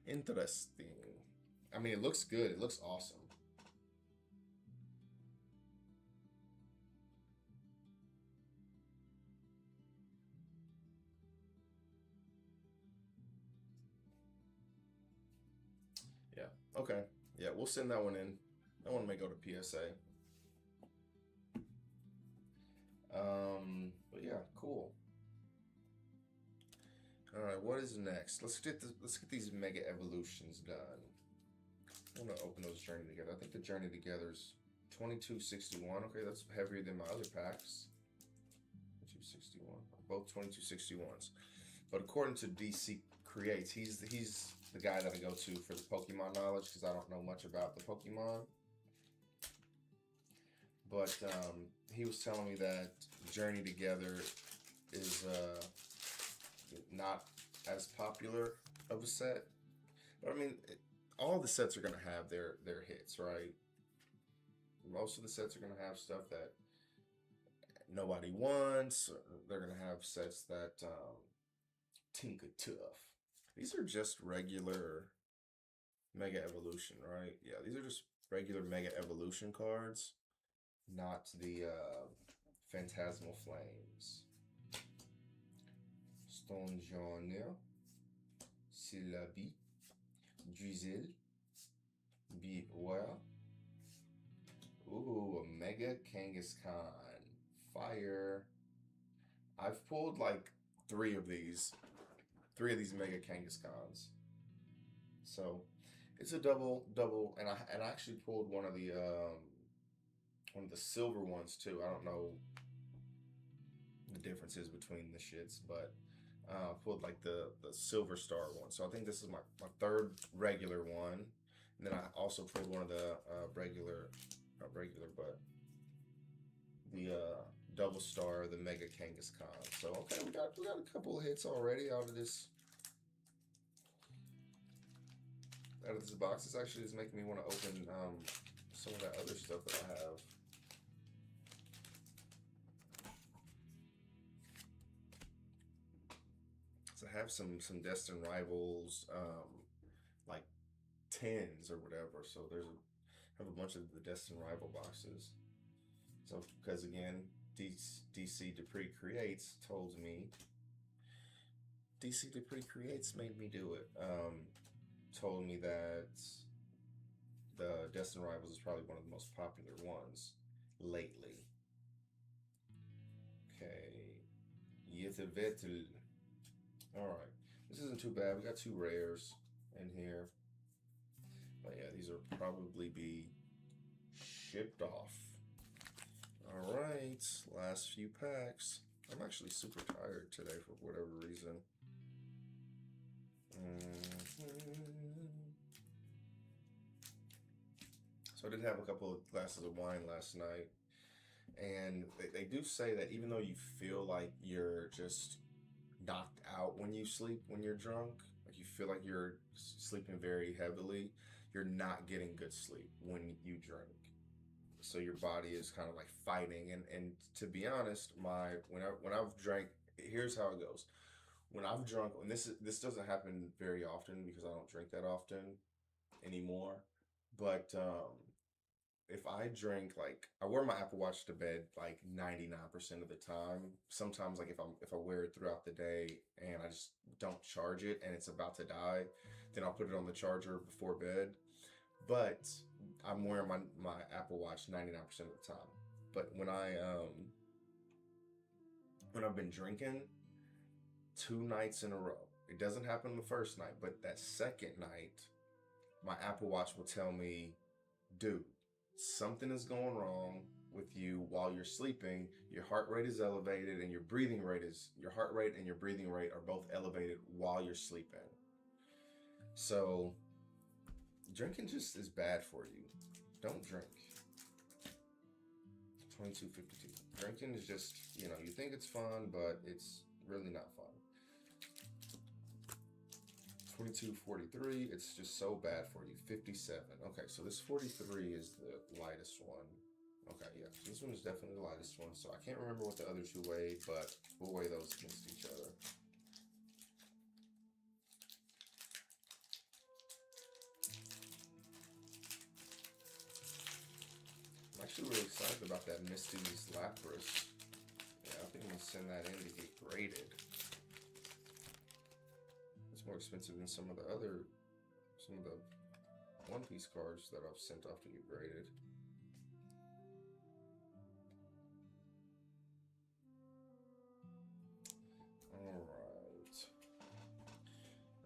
Interesting. I mean, it looks good. It looks awesome. Yeah. Okay. Yeah, we'll send that one in. That one may go to PSA. But yeah, cool. All right, what is next? Let's get these Mega Evolutions done. I'm gonna open those Journey Together. I think the Journey Together's 2261. Okay, that's heavier than my other packs. 2261, both 2261s. But according to DC Creates, he's the guy that I go to for the Pokemon knowledge because I don't know much about the Pokemon. But he was telling me that Journey Together is not as popular of a set. But I mean, all the sets are going to have their hits, right? Most of the sets are going to have stuff that nobody wants. They're going to have sets that tinker tough. These are just regular Mega Evolution, right? Yeah, these are just regular Mega Evolution cards, not the Phantasmal Flames. Stonjourner, Syllabi, Drizzle, Beware. Ooh, a Mega Kangaskhan. Fire. I've pulled like three of these Mega Kangaskhan's. So it's a double, and I actually pulled one of the silver ones too. I don't know the differences between the shits, but pulled like the silver star one. So I think this is my third regular one. And then I also pulled one of the regular, not regular, but the double star, the Mega Kangaskhan. So okay, we got a couple of hits already out of this box. This actually is making me want to open some of that other stuff that I have. So I have some Destined Rivals, like tens or whatever. So I have a bunch of the Destined Rival boxes. So because again, DC Dupree Creates told me, DC Dupree Creates made me do it. Told me that the Destined Rivals is probably one of the most popular ones lately. Okay, Yetavetul. All right, this isn't too bad. We got two rares in here, but yeah, these will probably be shipped off. All right, last few packs. I'm actually super tired today for whatever reason. So I did have a couple of glasses of wine last night, and they do say that even though you feel like you're just knocked out when you sleep, when you're drunk, like you feel like you're sleeping very heavily, you're not getting good sleep when you drink. So your body is kind of like fighting, and to be honest, when I've drank, here's how it goes. When I've drunk, and this doesn't happen very often because I don't drink that often anymore, but if I drink, like I wear my Apple Watch to bed like 99% of the time. Sometimes like if I wear it throughout the day and I just don't charge it and it's about to die, then I'll put it on the charger before bed. But I'm wearing my Apple Watch 99% of the time. But when I've been drinking 2 nights in a row, it doesn't happen the first night, but that second night, my Apple Watch will tell me, dude, something is going wrong with you while you're sleeping. Your heart rate is elevated and your heart rate and your breathing rate are both elevated while you're sleeping. So drinking just is bad for you. Don't drink. 2252. Drinking is just, you think it's fun, but it's really not fun. 2243, it's just so bad for you. 57. Okay, so this 43 is the lightest one. Okay, yeah, so this one is definitely the lightest one. So I can't remember what the other two weigh, but we'll weigh those against each other. I'm actually really excited about that Misty's Lapras. Yeah, I think I'm gonna send that in to get graded. It's more expensive than some of the One Piece cards that I've sent off to get graded.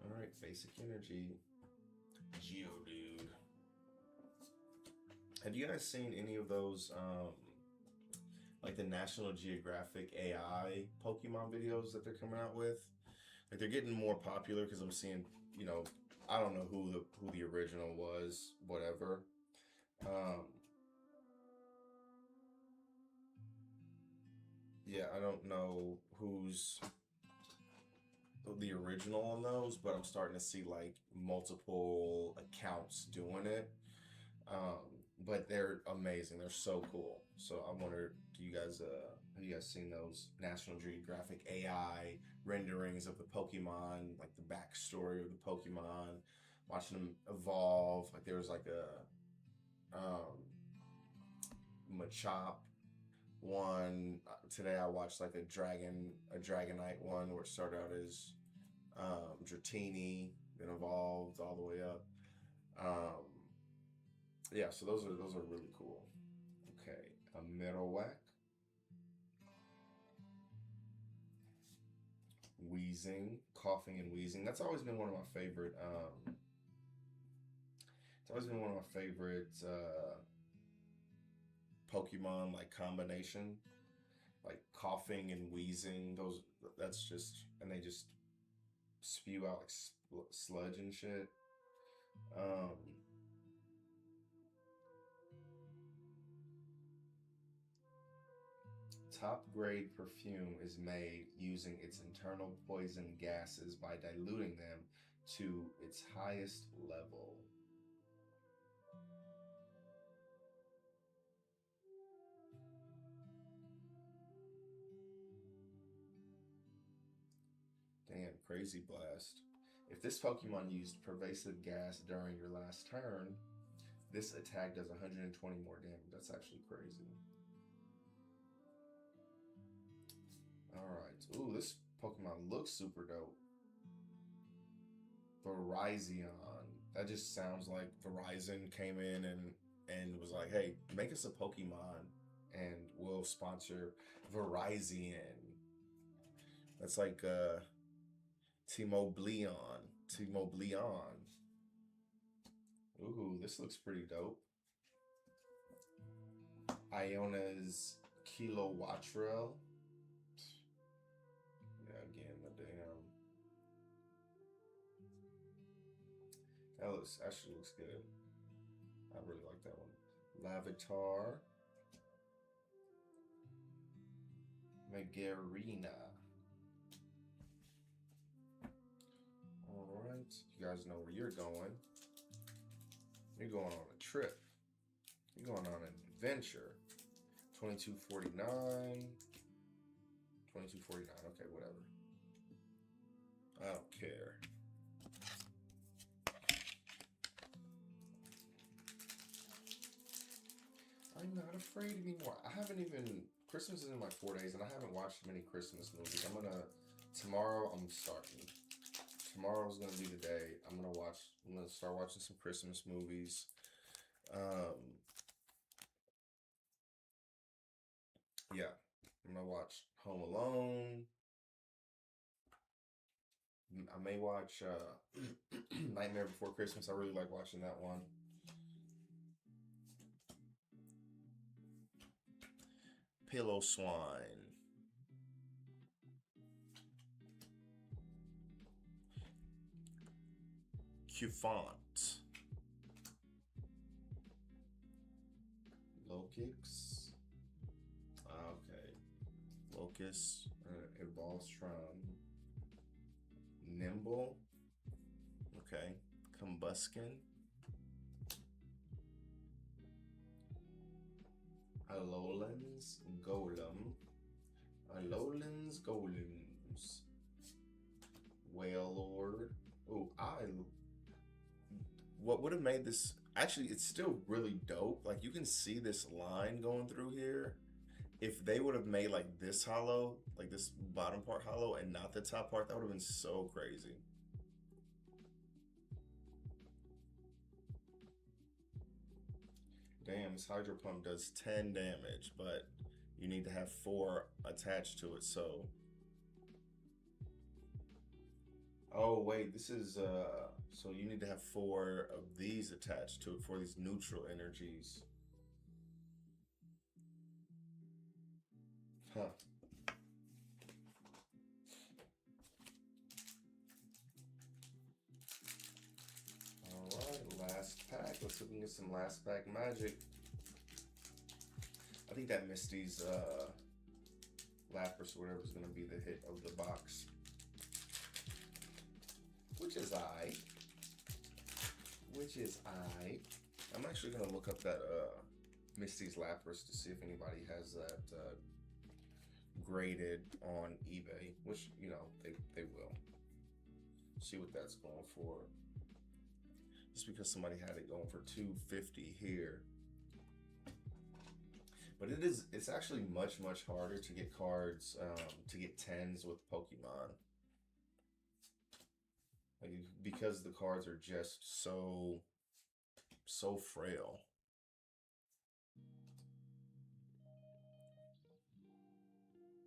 Alright, Basic Energy. Geodude. Have you guys seen any of those, like the National Geographic AI Pokemon videos that they're coming out with? Like they're getting more popular because I'm seeing, I don't know who the original was, whatever. Yeah, I don't know who's the original on those, but I'm starting to see like multiple accounts doing it. But they're amazing. They're so cool. So I wonder, have you guys seen those National Geographic AI renderings of the Pokemon, like the backstory of the Pokemon, watching them evolve? Like there was like a Machop one today. I watched like a Dragonite one where it started out as Dratini, then evolved all the way up. Yeah, so those are really cool. Okay, a Marowak, wheezing, coughing and wheezing. That's always been one of my favorite. It's always been one of my favorite Pokemon like combination. like coughing and wheezing. Those that's just and they just spew out like sludge and shit. Um, Top grade perfume is made using its internal poison gases by diluting them to its highest level. Damn, crazy blast. If this Pokemon used pervasive gas during your last turn, this attack does 120 more damage. That's actually crazy. Alright. Ooh, this Pokemon looks super dope. Verizon. That just sounds like Verizon came in and was like, hey, make us a Pokemon and we'll sponsor Verizon. That's like T-Mobile. T-Mobile. Ooh, this looks pretty dope. Iona's Kilowattrel. Yeah, again, the damn. That actually looks good. I really like that one. Lavatar. Megarina. Alright, you guys know where you're going. You're going on a trip. You're going on an adventure. 2249. 2249, okay, whatever. I don't care. I'm not afraid anymore. I haven't even, Christmas is in like 4 days and I haven't watched many Christmas movies. Tomorrow I'm starting. Tomorrow's gonna be the day. I'm gonna start watching some Christmas movies. Yeah, I'm gonna watch Home Alone. I may watch Nightmare Before Christmas. I really like watching that one. Piloswine. Cufant. Lokix. Okay. Locust. Evolstron. Nimble. Okay. Combuskin. Alolan's Golem. Alolan's Golems. Wailord. Oh, what would have made this, actually it's still really dope. Like you can see this line going through here. If they would have made like this hollow, like this bottom part hollow and not the top part, that would have been so crazy. Damn, this Hydro Pump does 10 damage, but you need to have 4 attached to it, so. Oh, wait, this is, so you need to have 4 of these attached to it for these neutral energies. Huh. Alright, last pack. Let's see if we can get some last pack magic. I think that Misty's Lapras or whatever is going to be the hit of the box. Which is I. I'm actually going to look up that Misty's Lapras to see if anybody has that graded on eBay, which, you know, they will. See what that's going for. Just because somebody had it going for $250 here. But it's actually much harder to get cards, to get 10s with Pokemon. Like, because the cards are just so frail.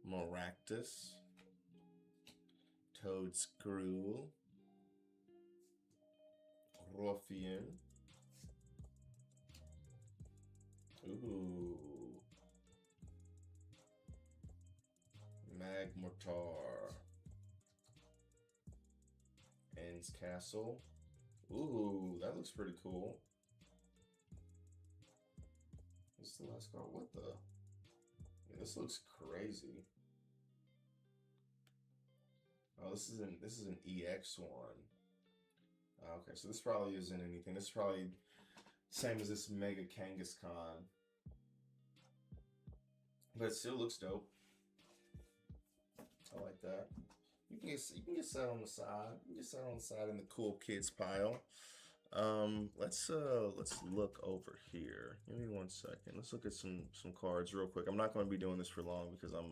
Maractus. Toadscrew. Ruffian. Ooh. Magmortar. Ends Castle. Ooh, that looks pretty cool. This is the last card. What the? Yeah, this looks crazy. Oh, this is an EX one. Okay, so this probably isn't anything. This is probably same as this Mega Kangaskhan. But it still looks dope. I like that. You can get set on the side. You can get set on the side in the cool kids pile. Let's look over here. Give me 1 second. Let's look at some cards real quick. I'm not going to be doing this for long because I'm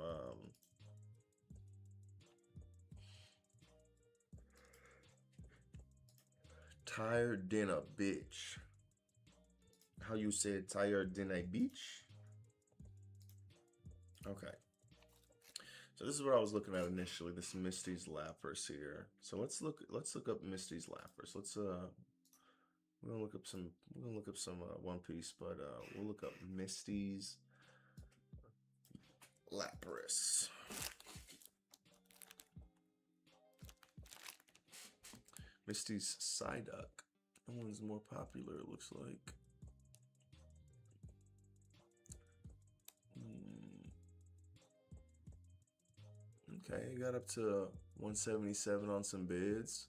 tired than a bitch. How you said tired than a beach? Okay. So this is what I was looking at initially. This Misty's Lapras here. So let's look up Misty's Lapras. We're gonna look up some One Piece, but we'll look up Misty's Lapras. Misty's Psyduck. That one's more popular, it looks like. Okay, it got up to 177 on some bids.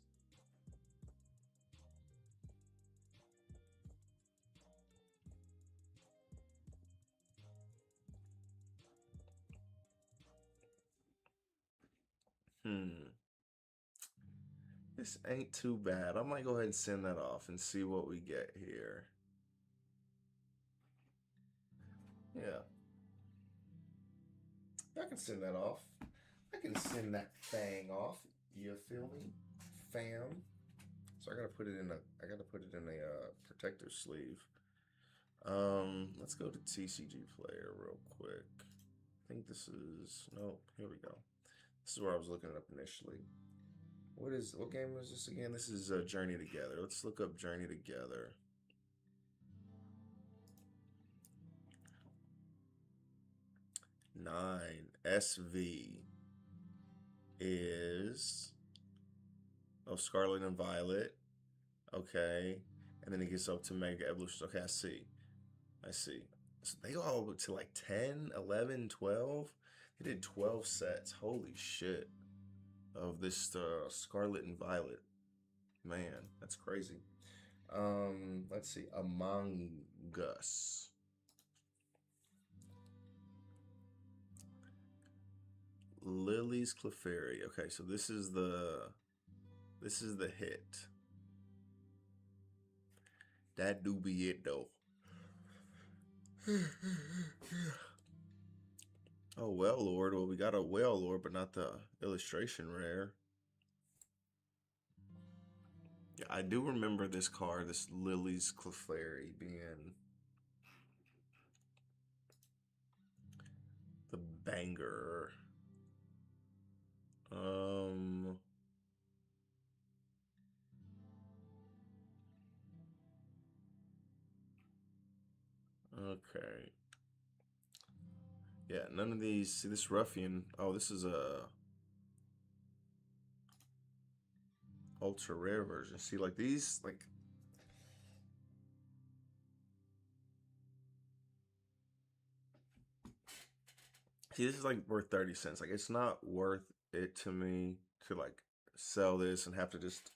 This ain't too bad. I might go ahead and send that off and see what we get here. Yeah. I can send that off. I can send that thing off. You feel me? Fam. So I gotta put it in a protector sleeve. Let's go to TCG Player real quick. I think this is nope, here we go. This is where I was looking it up initially. What game was this again? This is Journey Together. Let's look up Journey Together. Nine SV is Scarlet and Violet. Okay. And then it gets up to Mega Evolutions. Okay, I see. So they go all to like 10, 11, 12. They did 12 sets. Holy shit. Of this Scarlet and Violet. Man, that's crazy. Let's see. Among Us. Lily's Clefairy. Okay, so this is the hit. That do be it though. Oh, well, Lord. Well, we got a well, Lord, but not the illustration rare. Yeah, I do remember this card, this Lily's Clefairy, being the banger. Okay. Yeah, none of these. See this Ruffian. Oh, this is a ultra rare version. See, like these, like see, this is like worth 30 cents. Like it's not worth it to me to like sell this and have to just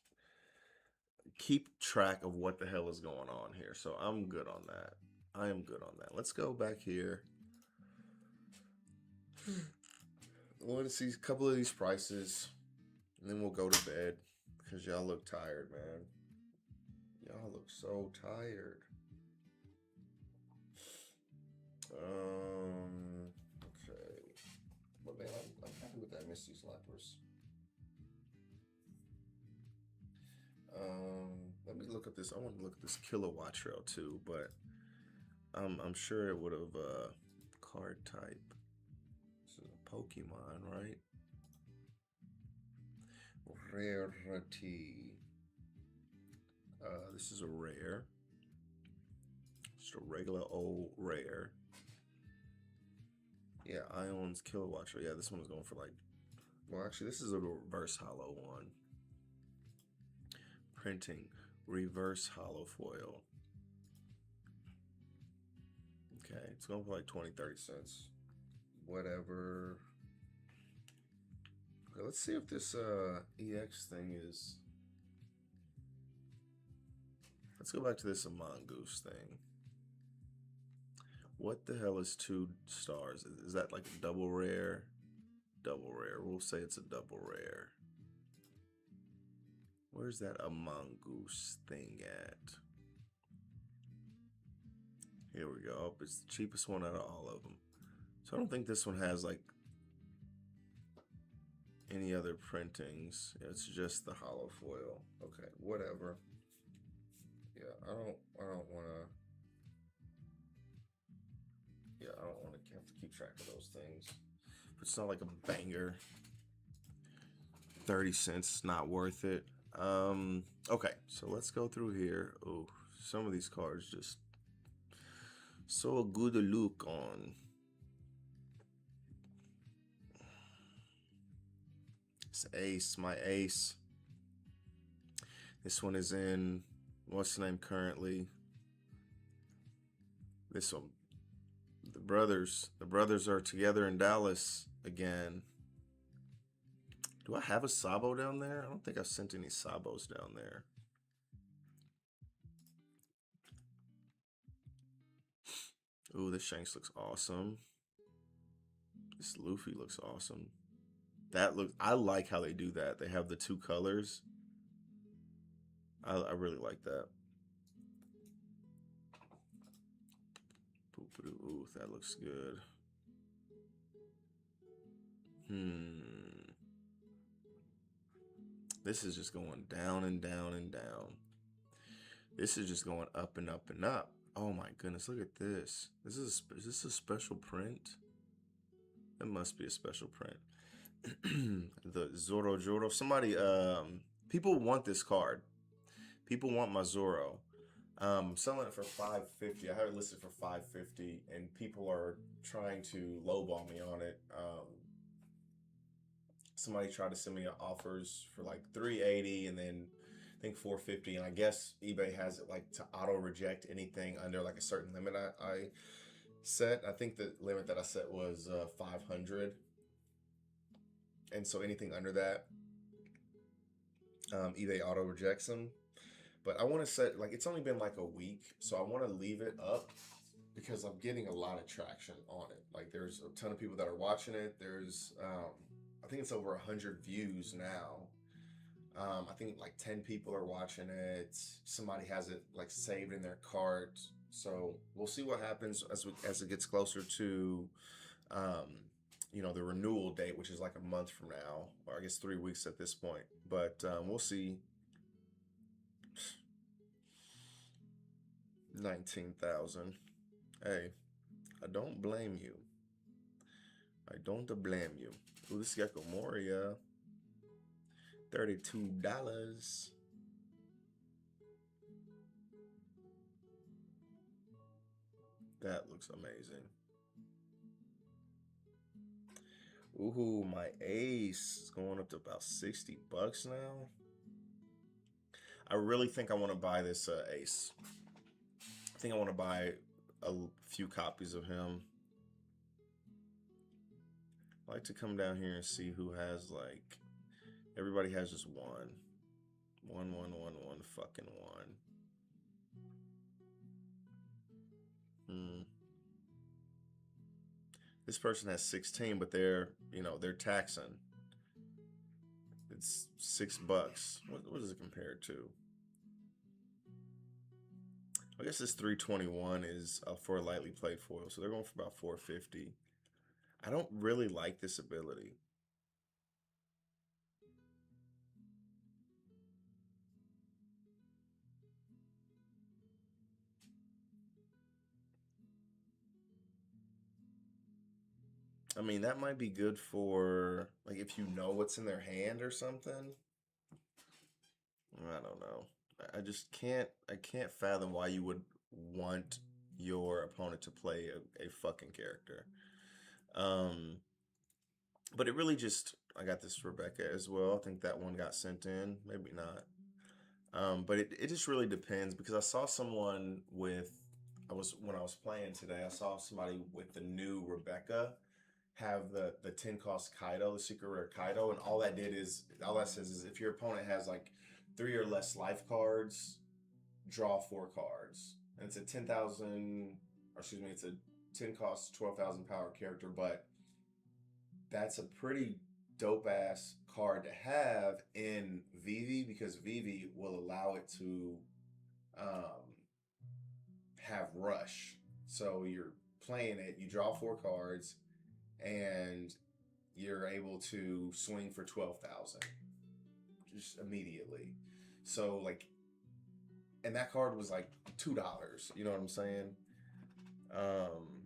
keep track of what the hell is going on here. So I'm good on that. I am good on that. Let's go back here. I want to see a couple of these prices, and then we'll go to bed because y'all look tired, man. Y'all look so tired. Okay. But man, I'm happy with that Misty Slappers. Let me look at this. I want to look at this Kilowatt Trail too, but I'm sure it would have card type. This is a Pokemon, right? Rarity. This is a rare. Just a regular old rare. Yeah, Ion's Kilowatt Trail. Yeah, this one's going for like Well, actually, this is a reverse hollow one. Printing reverse hollow foil. Okay, it's going for like 20-30 cents. Whatever. Okay, let's see if this EX thing is. Let's go back to this Mongoose thing. What the hell is 2 stars? Is that like a double rare? Double rare. We'll say it's a double rare. Where's that a Mongoose thing at? Here we go. Oh, it's the cheapest one out of all of them. So I don't think this one has like any other printings. It's just the hollow foil. Okay, whatever. Yeah, I don't want to. Yeah, I don't want to have to keep track of those things. But it's not like a banger. 30 cents, not worth it. Okay, so let's go through here. Oh, some of these cards just so good to look on. It's Ace, my Ace. This one is in, what's the name currently? This one, the brothers are together in Dallas again. Do I have a Sabo down there? I don't think I've sent any Sabos down there. Ooh, this Shanks looks awesome. This Luffy looks awesome. I like how they do that. They have the 2 colors. I really like that. Ooh, that looks good. This is just going down and down and down. This is just going up and up and up. Oh my goodness, look at this. Is this a special print? It must be a special print. The Zoro Joro. Somebody, people want this card. People want my Zoro. I'm selling it for $550. I have it listed for $550, and people are trying to lowball me on it. Somebody tried to send me offers for like $380, and then I think $450. And I guess eBay has it like to auto reject anything under like a certain limit I set. I think the limit that I set was 500, and so anything under that, eBay auto rejects them. But I want to set, like, it's only been like a week, so I want to leave it up because I'm getting a lot of traction on it. Like, there's a ton of people that are watching it. There's, I think it's over 100 views now. I think like 10 people are watching it. Somebody has it like saved in their cart. So we'll see what happens as it gets closer to, you know, the renewal date, which is like a month from now, or I guess 3 weeks at this point. But we'll see. 19,000. Hey, I don't blame you. I don't blame you. Ooh, this Gecko Moria. $32. That looks amazing. Ooh, my Ace is going up to about 60 bucks now. I really think I want to buy this Ace. I think I want to buy a few copies of him. I like to come down here and see who has, like, everybody has just one. One fucking one. This person has 16, but they're, you know, they're taxing. It's $6. What is it compared to? I guess this 321 is for a lightly played foil, so they're going for about 450. I don't really like this ability. I mean, that might be good for, like, if you know what's in their hand or something. I don't know. I just can't fathom why you would want your opponent to play a fucking character. But it really just I got this Rebecca as well. I think that one got sent in. Maybe not. But it just really depends because I saw someone with when I was playing today, I saw somebody with the new Rebecca have the 10 cost Kaido, the secret rare Kaido, and all that says is if your opponent has like 3 or less life cards, draw 4 cards. And it's a 10,000, or excuse me, it's a 10 cost 12,000 power character, but that's a pretty dope ass card to have in Vivi because Vivi will allow it to um, have rush. So you're playing it, you draw 4 cards, and you're able to swing for 12,000 just immediately. So like, and that card was like $2. You know what I'm saying? Um,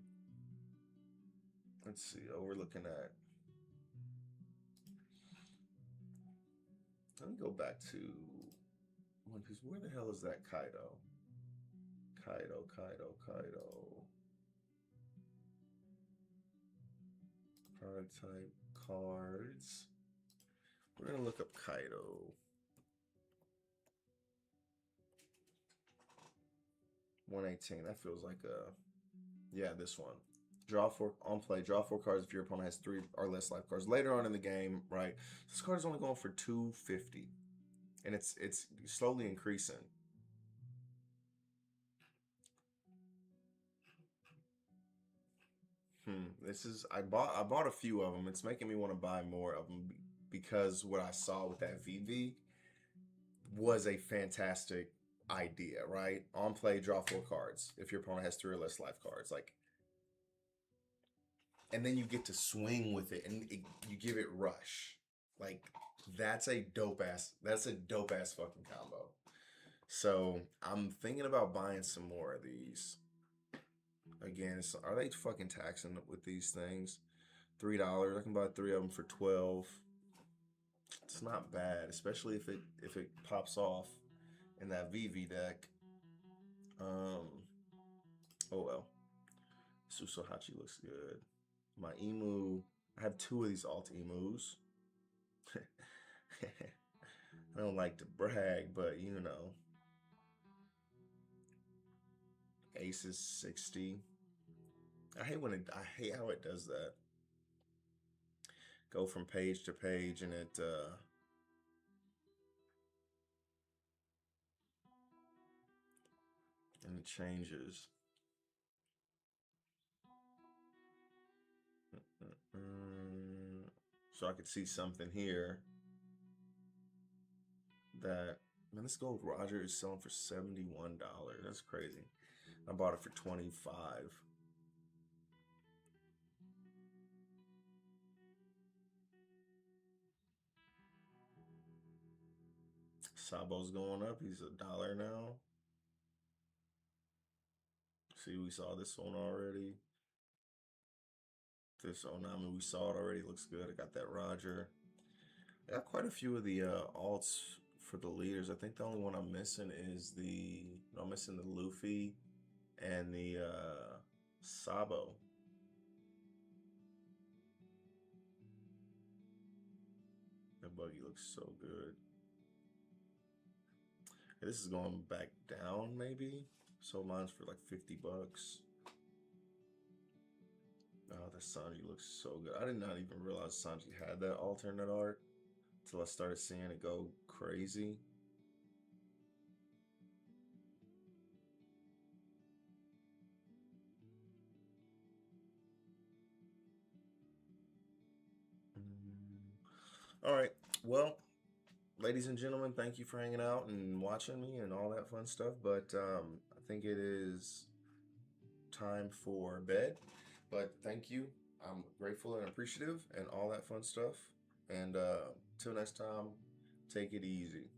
let's see. Oh, we're looking at. Let me go back to One Piece. Where the hell is that Kaido? Kaido. Product type cards. We're gonna look up Kaido. 118. That feels like yeah, this one. Draw 4 on play. Draw 4 cards if your opponent has 3 or less life cards. Later on in the game, right? This card is only going for 250, and it's slowly increasing. This is I bought a few of them. It's making me want to buy more of them because what I saw with that VV was a fantastic idea, right? On play, draw 4 cards if your opponent has 3 or less life cards, like, and then you get to swing with it, and you give it rush. Like that's a dope ass fucking combo. So I'm thinking about buying some more of these. Again, are they fucking taxing with these things? $3. I can buy 3 of them for 12. It's not bad, especially if it pops off in that VV deck. Oh well. Susohachi looks good. My emu. I have 2 of these alt emus. I don't like to brag, but you know. Ace is 60. I hate how it does that. Go from page to page and it changes. So I could see something here that, man, this gold Roger is selling for $71. That's crazy. I bought it for 25. Sabo's going up. He's $1 now. See, we saw this one already. I mean, we saw it already. It looks good. I got that Roger. I got quite a few of the alts for the leaders. I think the only one I'm missing is I'm missing the Luffy and the Sabo. That buggy looks so good. This is going back down, maybe. So mine's for like $50. Oh, the Sanji looks so good. I did not even realize Sanji had that alternate art until I started seeing it go crazy. All right. Well, ladies and gentlemen, thank you for hanging out and watching me and all that fun stuff. But I think it is time for bed. But thank you. I'm grateful and appreciative and all that fun stuff. And till next time, take it easy.